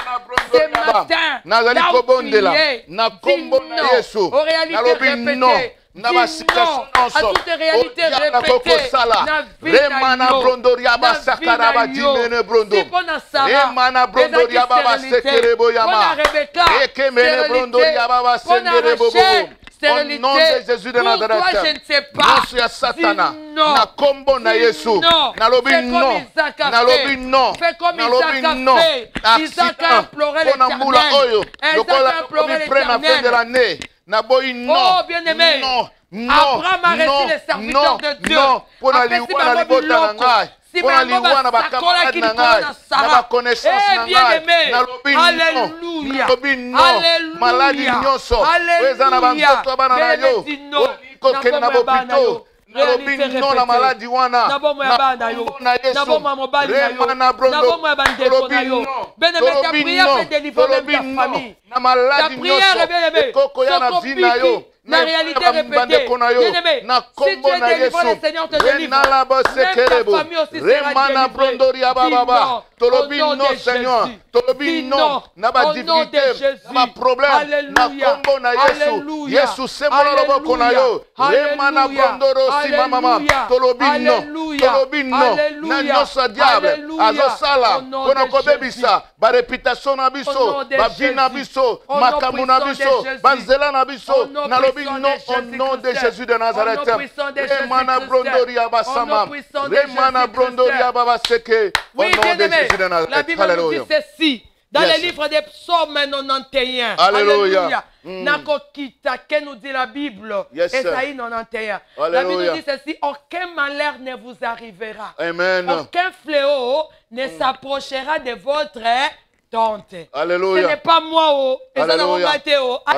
C: ce matin,
B: nazali
C: là où
B: kobondela
C: tu es,
B: na
C: dis
B: kombo
C: non
B: na Yesu.
C: aux réalités
B: Nalobi non
C: répétées.
B: na
C: Dis
B: basituation
C: non à
B: nyonso.
C: toutes les réalités
B: Otiaka
C: répétées.
B: kokosala.
C: Na vie na
B: Rema na
C: yo.
B: brondori ya
C: Na
B: basakara
C: vie na yo.
B: badimene brondo.
C: Si mpo na Sarah,
B: Rema na brondori ya
C: ezalaki
B: babasekere
C: stérilité.
B: boyama.
C: Mpo na Rebecca,
B: Ekemene brondori ya
C: stérilité.
B: babasendere
C: Mpo na
B: bobobo.
C: Rachel,
B: Au nom de
C: stérilité.
B: Jésus de
C: Pour
B: Nazareth.
C: toi, je ne sais pas.
B: Nyonso ya Satana.
C: Dis non.
B: Na kombo na
C: Dis
B: Yesu.
C: non.
B: Nalobi
C: Fais comme
B: non.
C: Isaac a
B: Nalobi
C: fait.
B: non.
C: Fais comme
B: Nalobi
C: Isaac a
B: non.
C: fait. Isaac a imploré
B: Mpona mbula
C: l'Éternel.
B: oyo.
C: Isaac
B: Lokola
C: a imploré
B: komi près na fin de
C: l'Éternel.
B: l'année. Naboyi non.
C: Oh, bien-aimé.
B: Non. Non.
C: Abraham a reçu
B: Non.
C: les serviteurs
B: Non.
C: de Dieu.
B: Non. Mpona
C: Apesi
B: liwa na
C: bango
B: libota na
C: biloko.
B: ngai.
C: Si
B: Mpona
C: bango
B: liwa na
C: basakolaki
B: bakamarade na
C: likolo
B: ngai.
C: na
B: Na
C: Sarah.
B: bakonaissance
C: Eh,
B: na
C: bien-aimé.
B: ngai. Nalobi non.
C: Alléluia.
B: Nalobi non.
C: Alléluia.
B: Maladi nyonso. Oyo eza na banzoto ya bana na
C: Bien-aimé,
B: yo.
C: dis non.
B: Kokende na
C: Na bombo ya bana
B: bopito.
C: yo.
B: Nalobi
C: Réalité
B: non na
C: répétée.
B: maladi wana.
C: Na bombo ya bana yo.
B: kombo na Yesu.
C: Na bombo ya mobali na yo.
B: Rema na brondo.
C: Na bombo ya bandeko
B: Tolobi
C: na yo.
B: non.
C: Bien-aimé, ta
B: Tolobi
C: prière
B: non.
C: peut délivrer même
B: Tolobi
C: ta
B: non.
C: famille.
B: Na maladi
C: Ta prière,
B: nyonso.
C: bien-aimé,
B: Ekoko ya na
C: soko
B: vi na yo.
C: piki, na réalité répétée. Bien-aimé,
B: Na
C: si
B: kombo
C: tu es
B: na
C: délivré,
B: Yesu.
C: le Seigneur te délivre.
B: Renala ba
C: Même
B: sekerebo.
C: ta famille aussi sera
B: Rema na
C: délivrée.
B: brondori ya
C: Dis
B: baba.
C: non,
B: Tolobi
C: au nom
B: non
C: de
B: Seigneur.
C: Jésus.
B: Tolobi
C: Dis
B: non.
C: non,
B: Na ba
C: au nom de
B: difficulté.
C: Jésus.
B: Na ba problème. Na
C: Alléluia.
B: kombo na Yesu.
C: Alléluia.
B: Yesu sembola loboko na yo. Rema na
C: Alléluia.
B: brondoro si mama.
C: Alléluia.
B: Tolobi non.
C: Alléluia.
B: Tolobi non. Na
C: Alléluia.
B: nyonso diable.
C: Alléluia.
B: Azosala.
C: Au nom
B: Mpona
C: de
B: kobebisa. Ba réputation na
C: Au
B: biso.
C: nom de
B: Ba vie na
C: Jésus.
B: biso.
C: Au nom
B: Makambo na
C: puissant de
B: biso.
C: Jésus.
B: Ba nzela na biso.
C: Au nom
B: Nalobi
C: puissant de
B: non au
C: Jésus
B: nom de
C: Christ.
B: Jésus de Nazareth.
C: Au nom puissant de
B: Remana
C: Jésus
B: brondori ya
C: Christ.
B: basama.
C: Au nom puissant de
B: Remana
C: Jésus
B: brondori
C: Christ.
B: ya babaseke. Au
C: Oui,
B: nom de
C: bien-aimé,
B: Jésus de
C: la
B: Nazareth.
C: Bible nous
B: Alléluia.
C: dit ceci. Dans
B: Yes.
C: le livre des psaumes 91.
B: Alléluia.
C: Nakokita, que nous dit la Bible.
B: Yes, sir.
C: Esaïe 91. La Bible
B: Alléluia.
C: nous dit ceci. Aucun malheur ne vous arrivera.
B: Amen.
C: Aucun fléau ne s'approchera de votre tente. Ce
B: Alléluia.
C: n'est pas moi. Oh.
B: Alléluia.
C: C'est le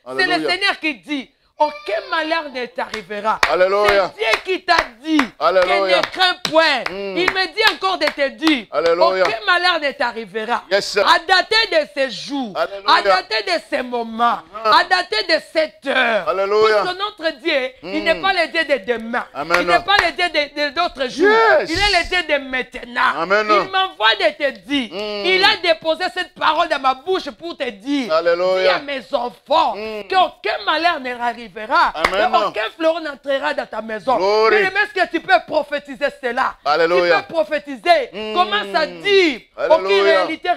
B: Alléluia.
C: Seigneur qui dit. Aucun malheur ne t'arrivera.
B: Alléluia.
C: C'est Dieu qui t'a dit
B: Alléluia.
C: que ne crains point. Il me dit encore de te dire
B: Alléluia.
C: aucun malheur ne t'arrivera.
B: Yes, sir.
C: À dater de ces jours,
B: Alléluia.
C: à dater de ces moments, à dater de cette heure.
B: Alléluia.
C: Parce que notre Dieu, il n'est pas le Dieu de demain.
B: Amen.
C: Il n'est pas le Dieu de d'autres jours.
B: Yes.
C: Il est le Dieu de maintenant.
B: Amen.
C: Il m'envoie de te dire. Il a déposé cette parole dans ma bouche pour te dire.
B: Alléluia.
C: Dis à mes enfants qu'aucun malheur ne arrivera.
B: Amen.
C: Et aucun fleuron n'entrera dans ta maison.
B: Glory.
C: Mais est-ce que tu peux prophétiser cela?
B: Alléluia.
C: Tu peux prophétiser. Commence à dire aucune
B: Alléluia.
C: réalité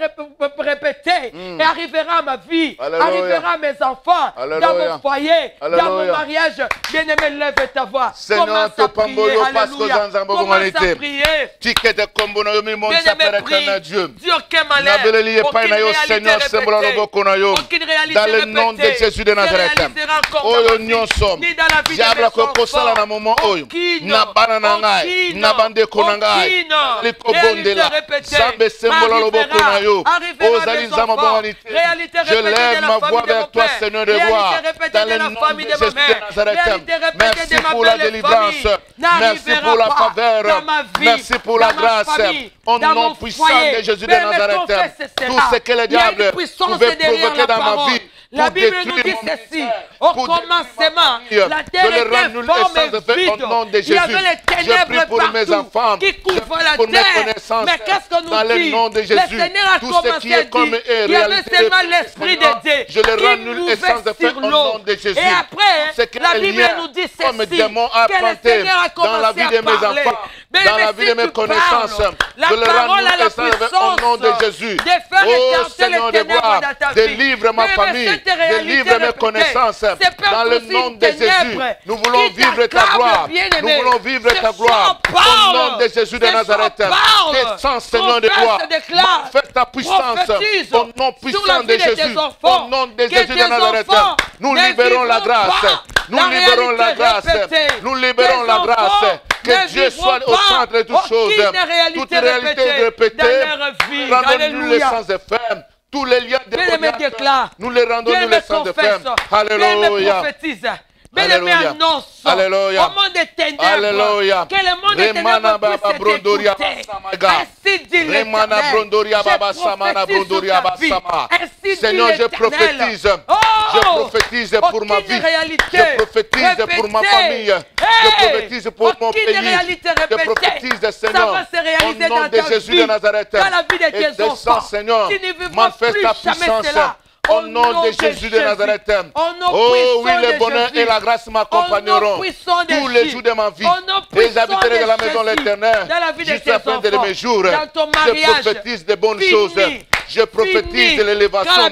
C: répétée et arrivera à ma vie,
B: Alléluia.
C: arrivera à mes enfants,
B: Alléluia.
C: dans mon foyer, dans mon
B: Alléluia.
C: mariage. Bien-aimé, lève ta voix.
B: Seigneur,
C: Commence
B: te
C: à prier.
B: pambo yo parce que
C: Alléluia.
B: zanzambo
C: Commence
B: humanité.
C: à prier.
B: Tikete kombo na yo mi monde
C: Bien-aimé,
B: s'appelle
C: prie.
B: éternel Dieu.
C: Dis aucun malheur,
B: Nabeleli epai
C: aucune
B: na yo
C: réalité
B: Seigneur sembola
C: répétée.
B: loboko na yo.
C: Aucune réalité
B: Dans le nom de
C: répétée
B: Jésus de Nazareth.
C: se réalisera encore
B: Oyo
C: dans ma vie,
B: nyonso.
C: ni dans la vie de
B: Diable
C: mes
B: akokosala na
C: enfants.
B: moment oyo.
C: Aucune,
B: Na bana na ngai.
C: aucune,
B: Na bandeko na ngai.
C: aucune
B: Likobondela.
C: réalité répétée
B: Zambe sembola loboko na yo.
C: arrivera à
B: Ozali
C: mes
B: nzamba
C: enfants.
B: humanité.
C: Réalité
B: Je
C: répétée
B: lève
C: de la
B: ma
C: famille
B: voix
C: de mon
B: vers toi
C: père.
B: Seigneur de
C: Réalité
B: gloire.
C: répétée
B: Dans
C: de
B: le
C: la
B: nom
C: famille
B: de
C: de ma
B: Jésus de
C: mère.
B: Nazareth.
C: Réalité répétée
B: Merci
C: de ma
B: pour la
C: belle
B: délivrance.
C: famille.
B: Merci pour la
C: N'arrivera pas
B: faveur.
C: dans ma vie,
B: Merci pour la
C: dans ma
B: grâce.
C: famille,
B: Au
C: dans
B: nom
C: mon
B: puissant
C: foyer.
B: de Jésus de
C: Mais
B: Nazareth.
C: confesse cela.
B: Tout ce que le
C: Il y a une
B: diable
C: puissance
B: pouvait
C: derrière
B: provoquer
C: la
B: dans ma
C: parole.
B: vie.
C: La
B: pour
C: Bible nous
B: détruire
C: dit
B: mon
C: ceci.
B: ministère,
C: Au
B: pour détruire ma
C: commencement,
B: famille,
C: la terre
B: je le
C: était
B: rends nul et
C: forme
B: sans effet
C: vide.
B: au nom de
C: Il y avait
B: Jésus.
C: les
B: Je prie
C: ténèbres
B: pour mes
C: partout
B: enfants.
C: qui couvrent
B: Je
C: la
B: prie pour mes
C: terre.
B: connaissances.
C: Mais qu'est-ce que
B: Dans
C: nous
B: le
C: dit?
B: nom de
C: Le
B: Jésus.
C: Seigneur a
B: Tout ce
C: commencé
B: qui
C: à
B: est comme
C: dire
B: est
C: il y avait
B: réalité,
C: seulement l'Esprit
B: Seigneur,
C: de Dieu
B: je le rends
C: qui
B: nul et
C: mouvait
B: sans effet
C: sur
B: au nom
C: l'eau.
B: de Jésus.
C: Et après,
B: Ce que
C: la
B: les
C: Bible
B: liens
C: nous dit
B: comme
C: ceci,
B: démon a
C: que le
B: planté
C: Seigneur a
B: dans la
C: commencé
B: vie de mes
C: à parler.
B: enfants. dans la vie de mes connaissances, de le rendre essentiel au nom de Jésus. Oh Seigneur de gloire, délivre ma famille, délivre mes connaissances. Dans le nom de Jésus, nous voulons vivre ta gloire. Nous voulons vivre ta gloire. Au nom de Jésus de Nazareth, descends Seigneur de gloire. Fais ta puissance. Au nom puissant de Jésus. Au nom de Jésus de Nazareth, nous libérons la grâce. Nous libérons la grâce. Nous libérons la grâce. Que Dieu soit au centre de toutes choses. Toute réalité répétée. Rendons-nous les sens de ferme. Tous les liens de nous les rendons nous les sens de ferme. Alléluia.
C: Bien-aimé annonce au monde des ténèbres que le monde des ténèbres puisse t'écouter. Ainsi dit l'Éternel.
B: Seigneur, je prophétise. Je prophétise pour ma vie. Je prophétise pour ma famille. Je prophétise pour mon pays. Je prophétise, Seigneur, au nom de Jésus de Nazareth. Et descends, Seigneur, manifeste ta puissance. Au nom de Jésus de Nazareth. Oh oui, le bonheur et la grâce m'accompagneront tous les jours de ma vie. Et j'habiterai dans la maison de l'Éternel jusqu'à la fin de mes jours. Je prophétise de bonnes choses. Je prophétise l'élévation.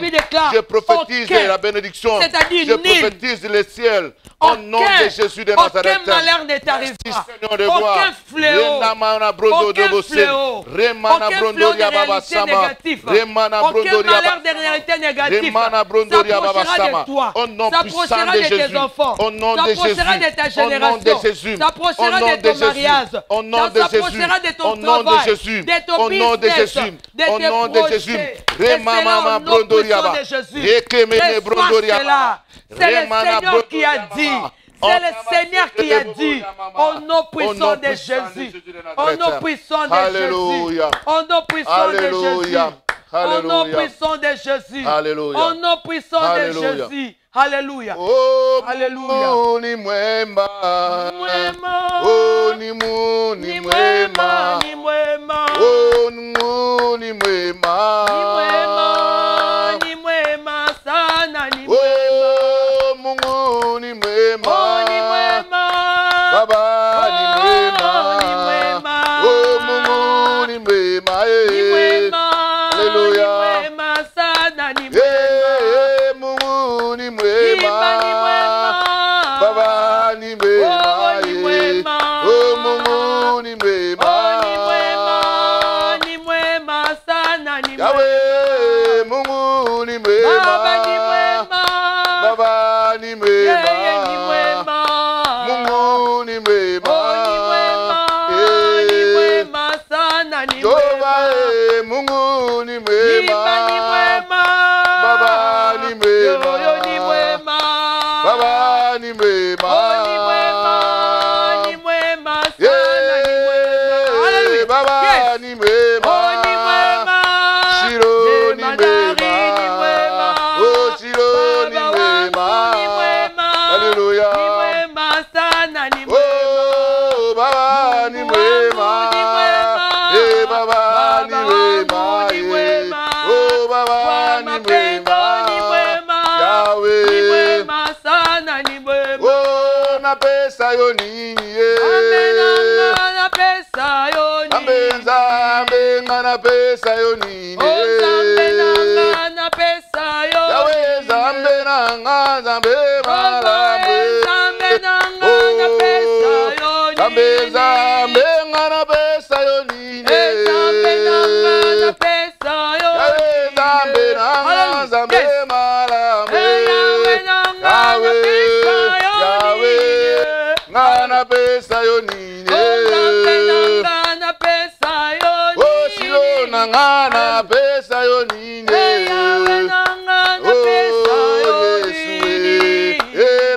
B: Je prophétise la bénédiction. Je prophétise le ciel. Au nom de Jésus de Nazareth.
C: Aucun malheur ne t'arrivera. Aucun fléau. Aucun fléau. Aucun fléau de réalité négative. Aucun malheur de réalité négative. S'approchera de toi. S'approchera de tes enfants. S'approchera de ta génération. S'approchera de ton mariage. S'approchera de ton travail. De ton business. De tes projets. Et c'est là au nom puissant de Jésus. Reçois cela. C'est le Seigneur qui a dit. C'est le Seigneur qui a dit. Au nom puissant de Jésus. Au nom puissant de Jésus. Au nom puissant de Jésus. Au nom puissant de Jésus. Au nom puissant de Jésus. Alléluia. Alléluia.
B: Oh, ni mwema. Oh, ni mwema.
C: Ni mwema. Ni mwema.
B: Oh, ni mwema.
C: Ni mwema. Ni mwema sana. Ni mwema.
B: Oh, Mungu ni mwema.
C: Oh, ni mwema.
B: Baba ni mwema.
C: Ni mwema.
B: Oh, Mungu ni mwema.
C: Ni mwema.
B: Alléluia.
C: Ni mwema sana. Ni mwema.
B: Mungu ni mwema.
C: Ni mwema.
B: Baba ni mwema.
C: Oh, ni mwema.
B: Oh, Mungu ni mwema.
C: Oh, ni mwema. Ni mwema sana. Ni mwema.
B: Yahweh, Mungu ni mwema.
C: Baba ni mwema.
B: Baba ni mwema.
C: Yeye ni mwema.
B: Mungu ni mwema.
C: Oh, ni mwema. Ni mwema sana. Ni mwema.
B: Yahweh, Mungu ni mwema.
C: Ni mwema.
B: Baba ni mwema.
C: Yo ni mwema.
B: Baba ni mwema.
C: Oh, ni mwema. Ni mwema sana. Ni mwema. Hallelujah.
B: Baba
C: Yes.
B: ni mwema.
C: Oh, ni mwema.
B: Shiro ni
C: Jemadari ni mwema.
B: Oh, Shiro ni
C: Baba wangu
B: mwema.
C: ni mwema.
B: Hallelujah.
C: Ni mwema sana. Ni mwema.
B: Oh, Baba ni
C: Mungu wangu ni
B: mwema.
C: mwema.
B: Baba ni
C: Baba
B: mwema.
C: wangu ni mwema.
B: Oh, Baba
C: Kwa
B: ni
C: mapendo ni
B: mwema.
C: mwema. Ni
B: Yahweh.
C: mwema sana. Ni mwema.
B: Oh, na pesa yo nini ye.
C: Amenanga na pesa yo ni.
B: Ambe na pesa yo nini
C: Oh, Zambe nanga na pesa yo ni.
B: Yahweh Zambe nanga Zambe malambe.
C: Zambe nanga na pesa yo ni.
B: Zambe na pesa yo nini.
C: Zambe nanga na pesa yo ni.
B: Yahweh Zambe nanga Zambe malambe.
C: Yahweh nanga na pesa yo ni.
B: Yahweh ngana pesa yo nini.
C: Zambe nanga na pesa yo ni.
B: Oh, Shilo nanga na pesa yo nini.
C: Yahweh nanga na pesa yo ni.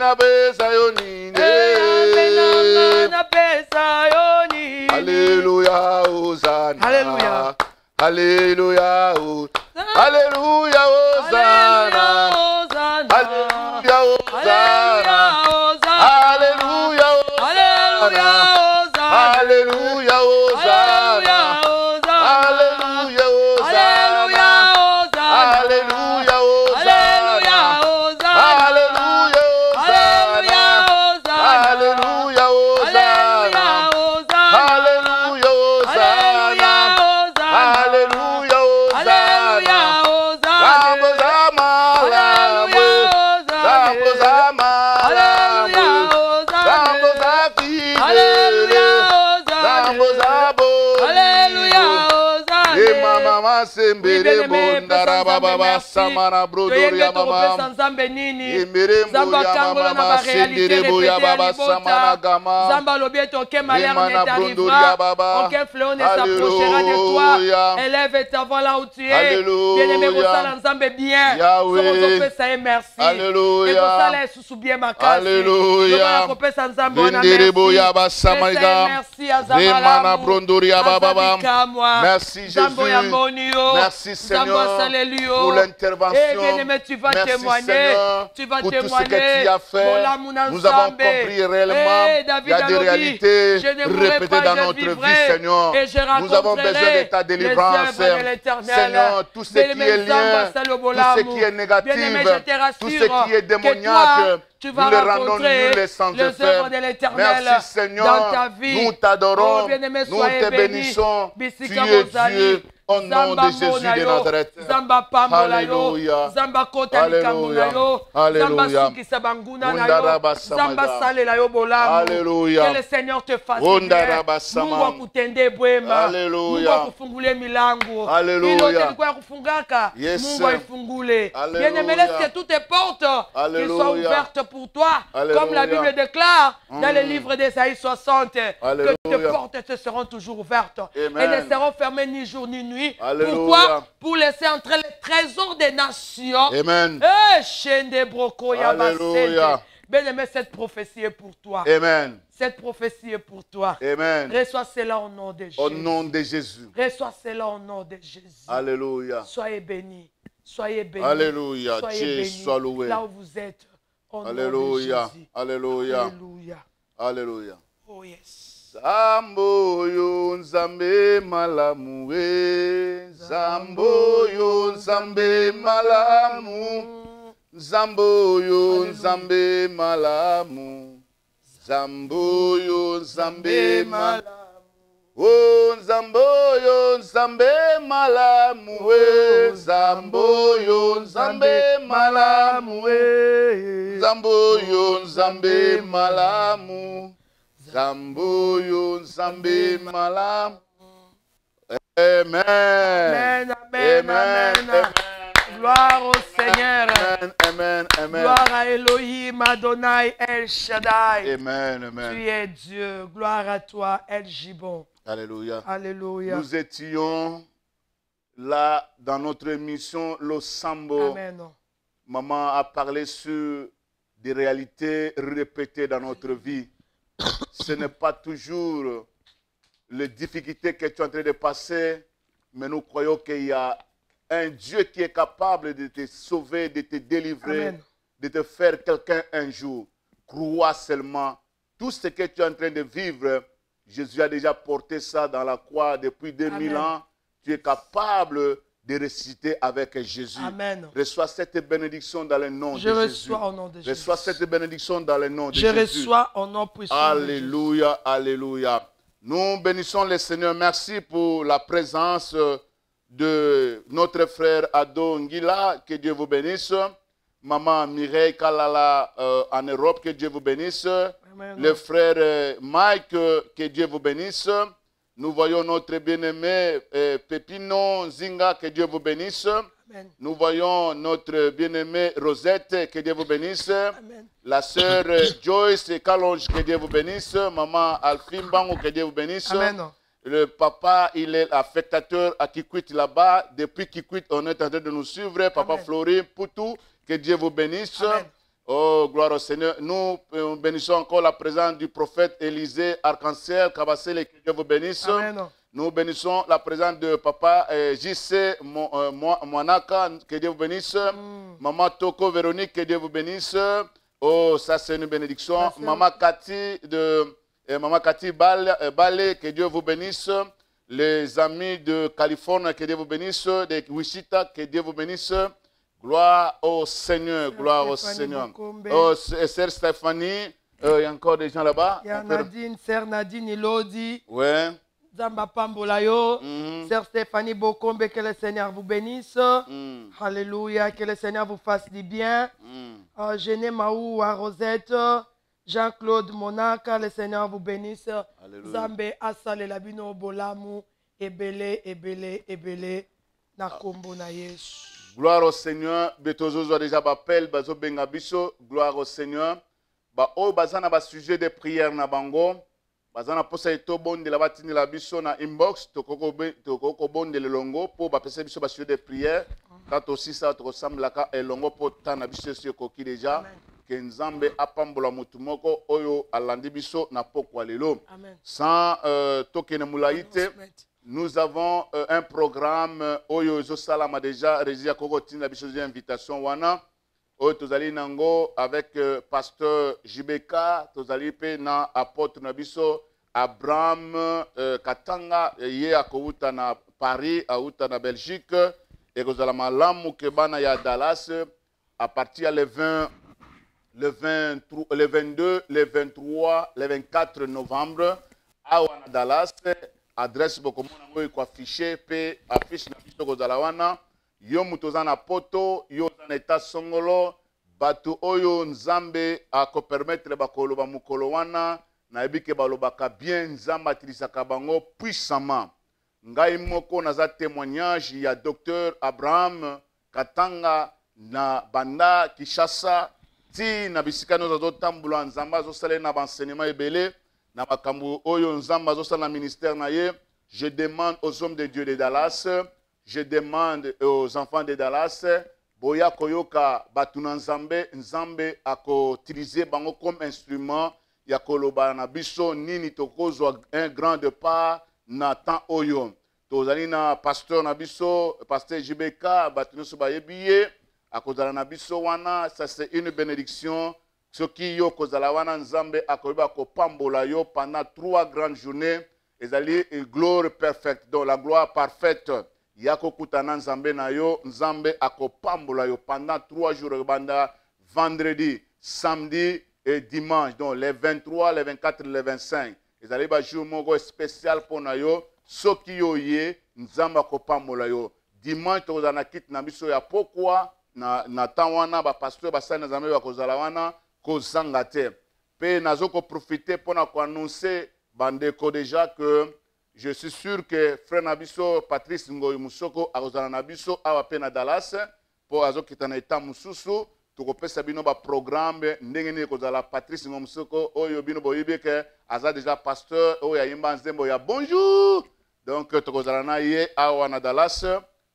B: Na pesa yo nini.
C: Yahweh nanga na pesa yo ni.
B: Alléluia, Hosanna.
C: Alléluia.
B: Alléluia, Alléluia, Hosanna. Alléluia, Hosanna. Alléluia, Hosanna. Alléluia, Hosanna. Alléluia, Hosanna. Alléluia, Hosanna. Alléluia, Hosanna. Alléluia, Hosanna. Alléluia,
C: Alléluia, Hosanna. Alléluia, Hosanna. Alléluia, Hosanna. Oui, bien-aimé, Père Sanzambe, merci. Toyenge torope Sanzambe nini. Zamba kangola na ba réalité répétée à libota. Zamba lobi aucun malheur ne t'arrivera. Aucun fléau ne s'approchera de toi. Élève ta voix là où tu es. Bien-aimé, Bosala Nzambe bien. Somo ça est merci.
B: Alléluia.
C: Et Bosala sous bien ma case.
B: Alléluia.
C: Sanzambe on a merci. Merci à Zamala.
B: Merci Jésus. Merci Seigneur pour l'intervention.
C: Tu vas
B: Merci
C: témoigner.
B: Seigneur
C: Tu vas
B: pour tout ce
C: témoigner.
B: que tu as fait. Nous avons compris réellement il y a des réalités répétées dans notre vie, Seigneur. Nous avons besoin de ta délivrance. Seigneur, tout ce qui est lien, tout ce qui est négatif, tout ce qui est démoniaque, nous le rendons nul et sans effet. Merci Seigneur,
C: dans ta vie.
B: nous t'adorons,
C: Oh, bien-aimé,
B: nous
C: soyez
B: te
C: bénis.
B: bénissons. Tu
C: Bisika
B: es
C: Bozali.
B: Dieu au nom de Jésus de Nazareth.
C: Zamba pambola yo,
B: Alléluia.
C: Zamba kota likambo na yo,
B: Alléluia.
C: Zamba sukisa banguna na yo,
B: Undaraba samaga.
C: Zamba salela yo bolamu.
B: Alléluia.
C: Que le Seigneur te fasse
B: Undaraba
C: bien.
B: samaga.
C: Mungu akutende bwema.
B: Alléluia.
C: Mungu akufungule milango.
B: Alléluia.
C: Ilo telikuwa kufungaka.
B: Yes,
C: Mungu
B: sir.
C: aifungule.
B: Alléluia.
C: Bien-aimé, laisse que toutes tes portes qu'ils soient
B: Alléluia.
C: ouvertes pour toi.
B: Alléluia.
C: Comme la Bible déclare dans le livre d'Ésaïe 60.
B: Alléluia.
C: Que tes portes te seront toujours ouvertes.
B: Amen.
C: Et ne seront fermées ni jour ni nuit.
B: Alléluia.
C: Pourquoi? Pour laisser entrer les trésors des nations.
B: Amen.
C: Eh, Shende Broko
B: Alléluia.
C: Yabasente. Bien-aimé, cette prophétie est pour toi.
B: Amen.
C: Cette prophétie est pour toi.
B: Amen.
C: Reçois cela au nom de Jésus.
B: Au nom de Jésus.
C: Reçois cela au nom de Jésus.
B: Alléluia.
C: Soyez bénis. Soyez bénis.
B: Alléluia.
C: Soyez
B: Dieu
C: bénis.
B: soit loué.
C: Là où vous êtes. Au
B: Alléluia.
C: nom de Jésus.
B: Alléluia.
C: Alléluia.
B: Alléluia.
C: Oh yes.
B: Zambo yo nzambe malamu we, Zambo yo nzambe malamu, Zambo yo nzambe malamu, Zambo yo nzambe malamu, oh Zambo yo nzambe malamu we, Zambo yo nzambe malamu we, Zambo yo nzambe malamu. Zambo yo nzambe malamu. Amen.
C: Amen, amen, amen. Gloire au Seigneur.
B: Amen, amen, amen.
C: Gloire à Elohim, Adonai, El Shaddai.
B: Amen, amen.
C: Tu es Dieu. Gloire à toi, El Gibon.
B: Alléluia.
C: Alléluia.
B: Nous étions là dans notre émission Le Sambo.
C: Amen.
B: Maman a parlé sur des réalités répétées dans notre vie. Ce n'est pas toujours les difficultés que tu es en train de passer, mais nous croyons qu'il y a un Dieu qui est capable de te sauver, de te délivrer,
C: Amen.
B: de te faire quelqu'un un jour. Crois seulement. Tout ce que tu es en train de vivre, Jésus a déjà porté ça dans la croix depuis 2000
C: Amen.
B: ans. Tu es capable de ressusciter avec Jésus.
C: Amen.
B: Reçois cette bénédiction dans le nom de
C: Je
B: Jésus.
C: reçois au nom de Jésus.
B: Reçois cette bénédiction dans le nom de
C: Je
B: Jésus.
C: reçois au nom puissant de Jésus.
B: Alléluia, alléluia. Nous bénissons le Seigneur. Merci pour la présence de notre frère Ado Ngila. Que Dieu vous bénisse. Maman Mireille Kalala en Europe. Que Dieu vous bénisse.
C: Amen.
B: Le frère Mike. Que Dieu vous bénisse. Nous voyons notre bien-aimé Pépino Zinga. Que Dieu vous bénisse.
C: Amen.
B: Nous voyons notre bien-aimée Rosette, que Dieu vous bénisse.
C: Amen.
B: La sœur Joyce Kalonge, que Dieu vous bénisse. Maman Alphine Bango, que Dieu vous bénisse.
C: Amen.
B: Le papa, il est affectateur à Kikwit là-bas. Depuis Kikwit, on est en train de nous suivre. Papa
C: Amen.
B: Flori Poutou, que Dieu vous bénisse.
C: Amen.
B: Oh, gloire au Seigneur. Nous bénissons encore la présence du prophète Élisée Arc-en-Ciel Kabasele, que Dieu vous bénisse.
C: Amen.
B: Nous bénissons la présence de papa JC Moanaka, que Dieu vous bénisse. Maman Toko Véronique, que Dieu vous bénisse. Oh, ça c'est une bénédiction. Maman Cathy Balé, que Dieu vous bénisse. Les amis de Californie, que Dieu vous bénisse. De Wichita, que Dieu vous bénisse. Gloire au Seigneur, gloire au Seigneur. Oh, sœur Stéphanie, il y a encore des gens là-bas.
C: Il y a Nadine, sœur Nadine Ilodi.
B: Ouais.
C: Zamba Pambolayo.
B: Mhm.
C: Sœur Stéphanie Bokombe, que le Seigneur vous bénisse.
B: Mm.
C: Alléluia, que le Seigneur vous fasse du bien.
B: Mm.
C: Géné Maou à Rosette. Jean-Claude Monaka, le Seigneur vous bénisse.
B: Alléluia.
C: Zambe Asale Labino Bolamu. Ebele, ebele, ebele. Nakombo na Yesu.
B: Gloire au Seigneur. Betozozo déjà bapel bazo benga biso. Gloire au Seigneur. Ba o bazana ba sujet de prière na bango. Bazana posa eto bonde la batini la biso na inbox tokoko bonde le longo po ba pesa biso ba sujet de prière. Quand aussi ça to ressemble ka elongo po tana biso sur koki déjà. Que Nzambe apambola mutu moko oyo alandi biso na pokwa lelo.
C: Amen.
B: Sans tokene mulaite. Nous avons un programme Oyo Zosalama déjà régi à Kokotine la biso invitation wana Oyo tozali nango avec pasteur Jibeka tozali pe na apôtre na biso Abraham Katanga ye akouta na Paris auta na Belgique et kozala malamu ke bana ya Dallas à partir le 20 le 22 le 23 le 24 novembre à Dallas. Adresse beaucoup de gens affiché pe affiche na biso kozala wana yo mutoza na poto yo na état songolo batu oyo Nzambe ako permettre bakoloba mukolo wana na ebike balobaka bien Nzambe atilisaka bango puissamment. Ngai moko naza témoignage ya Dr Abraham Katanga na banda Kishasa ti na bisika no zo tambula Nzambe azosala na enseignement ebele. Na makambo oyo Nzamba azosala ministère na ye, je demande aux hommes de Dieu de Dallas, je demande aux enfants de Dallas, boya koyoka batuna Nzambe, Nzambe ako utiliser bango comme instrument ya koloba na biso nini tokozwa un grand départ na temps oyo. Tozali na pasteur na biso, pasteur Jibeka, batuna so bayebiye, akozala na biso wana, ça c'est une bénédiction. Ce qui yo kozala wana Nzambe akoyeba ko pambola yo pendant 3 grandes journées ezali gloire perfecte donc la gloire parfaite yako kutana Nzambe na yo Nzambe akopambola yo pendant 3 jours banda vendredi samedi et dimanche donc les 23 les 24 les 25 ezali ba jour moko spécial pona yo soki yo ye Nzambe akopambola yo dimanche tozana na kit na biso ya pourquoi na temps wana ba pasteur basana Nzambe bakozala wana kozanga te pe nazoko profiter pour annoncer bandeko déjà que je suis sûr que frère Nabiso Patrice Ngoyi Musoko akozala na biso awa pe na Dallas po azokita na eta mususu tokopesa bino ba programme ndenge nini kozala Patrice Ngoyi Musoko oyo bino boyibe ke aza déjà pasteur oyo yimba nzembo ya bonjour donc tokozala na ye awa na Dallas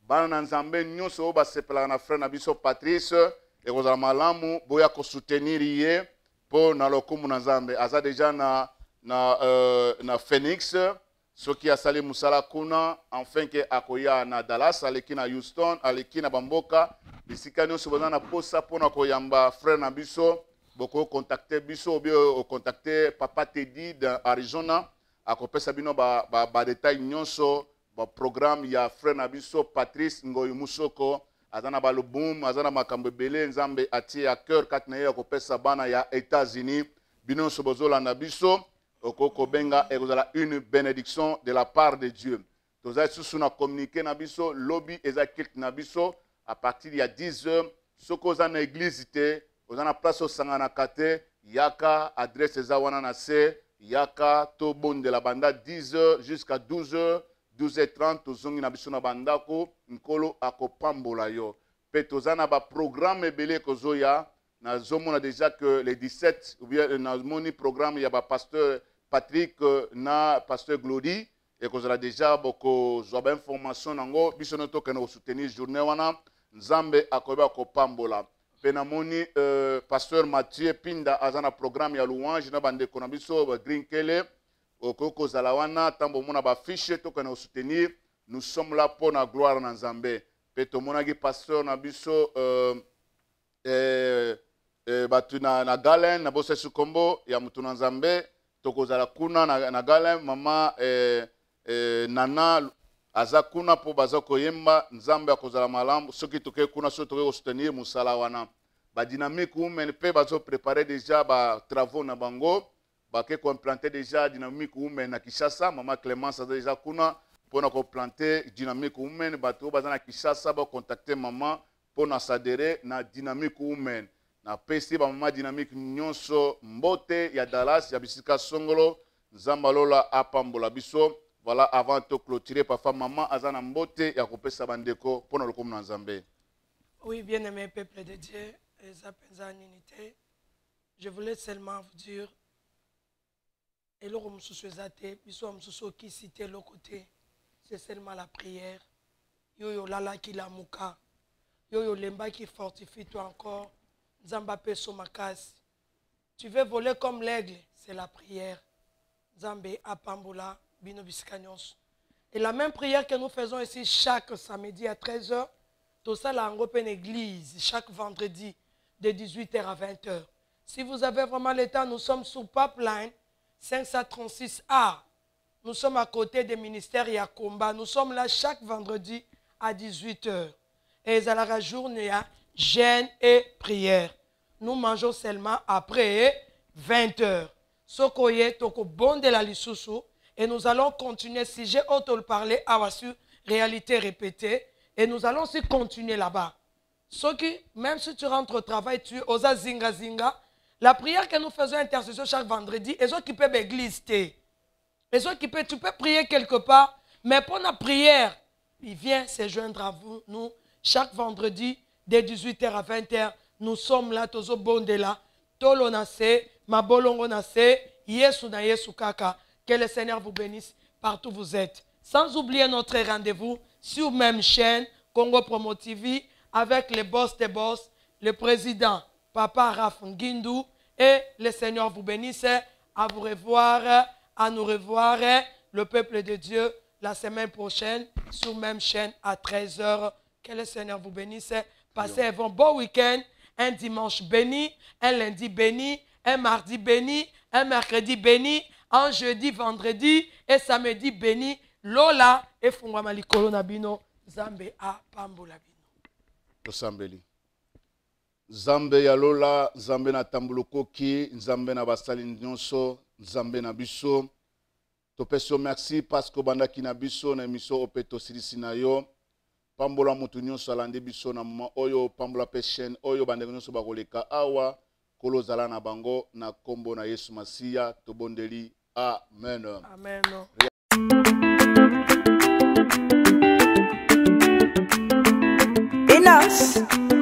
B: bana na Nzambe nyonso ba sepela na frère Nabiso Patrice et kozala malamu boya ko soutenir ye po na lokumu na Nzambe aza déjà na Phoenix soki asali musala kuna enfin que akoya na Dallas aleki na Houston aleki na bamboka bisika nyonso boza na posa pona koyamba frère na biso boko contacter biso ou bien contacter papa Teddy dans Arizona akopesa bino ba détail nyonso ba programme ya frère na biso Patrice Ngoyi Musoko azana balubum azana makambo belé Nzambe atie à cœur katna ya kopesa bana ya États-Unis bino sobozola na biso okoko benga ekozala une bénédiction de la part de Dieu. Tozali susu na communiquer na biso lobby ezakit na biso à partir ya 10h soko za na église te ozana place osangana kate yaka adresse za wana na se yaka to bonde la banda 10h jusqu'à 12h 12h30 tozongi na biso na bandako nkolo akopambola yo pe tozana ba programme ebele kozoya na zomona déjà que les 17 ou bien na moni programme ya ba pasteur Patrick na pasteur Glory et kozala déjà boko zoba information nango biso no tokena ko soutenir journée wana Nzambe akoyeba kopambola pe na moni pasteur Mathieu Pinda azana programme ya louange na bande ko na biso ba Green Kele okoko zalawana tambo mona ba fiche tokena ko soutenir nous sommes là pour la gloire na Nzambe pe to mona ki pasteur na biso batu na Galen na bosa sukombo ya mutu na Nzambe tokozala kuna na Galen mama nana aza kuna po baza koyemba Nzambe akozala malamu soki toke kuna so toke soutenir musala wana ba dynamique women pe bazo préparer déjà ba travaux na bango bake ko implanter déjà Dynamic Women na Kinshasa. Maman Clémence a déjà kuna pour na ko planter Dynamic Women. Bato baza na Kinshasa ba contacter maman pour na s'adhérer na Dynamic Women. Na pesi ba maman Dynamic nyonso mbote ya Dallas ya bisika songolo Zambalola apambola biso. Voilà, avant de clôturer, parfois maman azana mbote ya kopesa bandeko pour le comme Nzambe.
C: Oui, bien-aimé peuple de Dieu, les en unité, je voulais seulement vous dire, et le qui cité le côté, c'est seulement la prière. Yo lala qui la muka, yo lemba qui fortifie toi encore, Nzamba pe somakas. Tu veux voler comme l'aigle, c'est la prière. Nzambe apambola. Et la même prière que nous faisons ici chaque samedi à 13h, tout ça là en open église, chaque vendredi de 18h à 20h. Si vous avez vraiment le temps, nous sommes sur Pipeline 536A. Nous sommes à côté des ministères Yakomba. Nous sommes là chaque vendredi à 18h. Et à la journée, jeûne et prière. Nous mangeons seulement après 20h. Sokoye toko bon de la lisusu. Et nous allons continuer, si j'ai auto le parler, à sur réalité répétée. Et nous allons aussi continuer là-bas. Ce qui, même si tu rentres au travail, tu osa zinga zinga. La prière que nous faisons intercession chaque vendredi, et ceux qui peuvent l'église, et ceux qui peuvent, tu peux prier quelque part, mais pour la prière, il vient se joindre à vous, nous, chaque vendredi, dès 18h à 20h, nous sommes là, tous au bon de là. Tolo nase, mabolongo nase, yesu na yesu kaka. Que le Seigneur vous bénisse partout où vous êtes. Sans oublier notre rendez-vous sur même chaîne, Congo Promo TV, avec les boss des boss, le président Papa Raf Ngindou, et le Seigneur vous bénisse. À vous revoir, à nous revoir, le peuple de Dieu, la semaine prochaine, sur même chaîne à 13h. Que le Seigneur vous bénisse. Passez un bon week-end, un dimanche béni, un lundi béni, un mardi béni, un mercredi béni, un jeudi, vendredi et samedi béni. Lola et Fungwama Likolo Nabino, Zambe a Pambola Bino.
B: Sambeli. Zambe ya Lola, Zambe na Tambulukoki, Zambe na Basali Nyonso, Zambe na Biso. Topeso merci parce que banda ki na biso na émission Opeto Silisi na yo. Pambola mutu nyonso alande biso na moment oyo, pambola pe chaîne oyo banda nyonso bakoleka awa. Kolo zala na bango na kombo na Yesu Masiya tobondeli. Amen.
C: Amen.
D: Enough.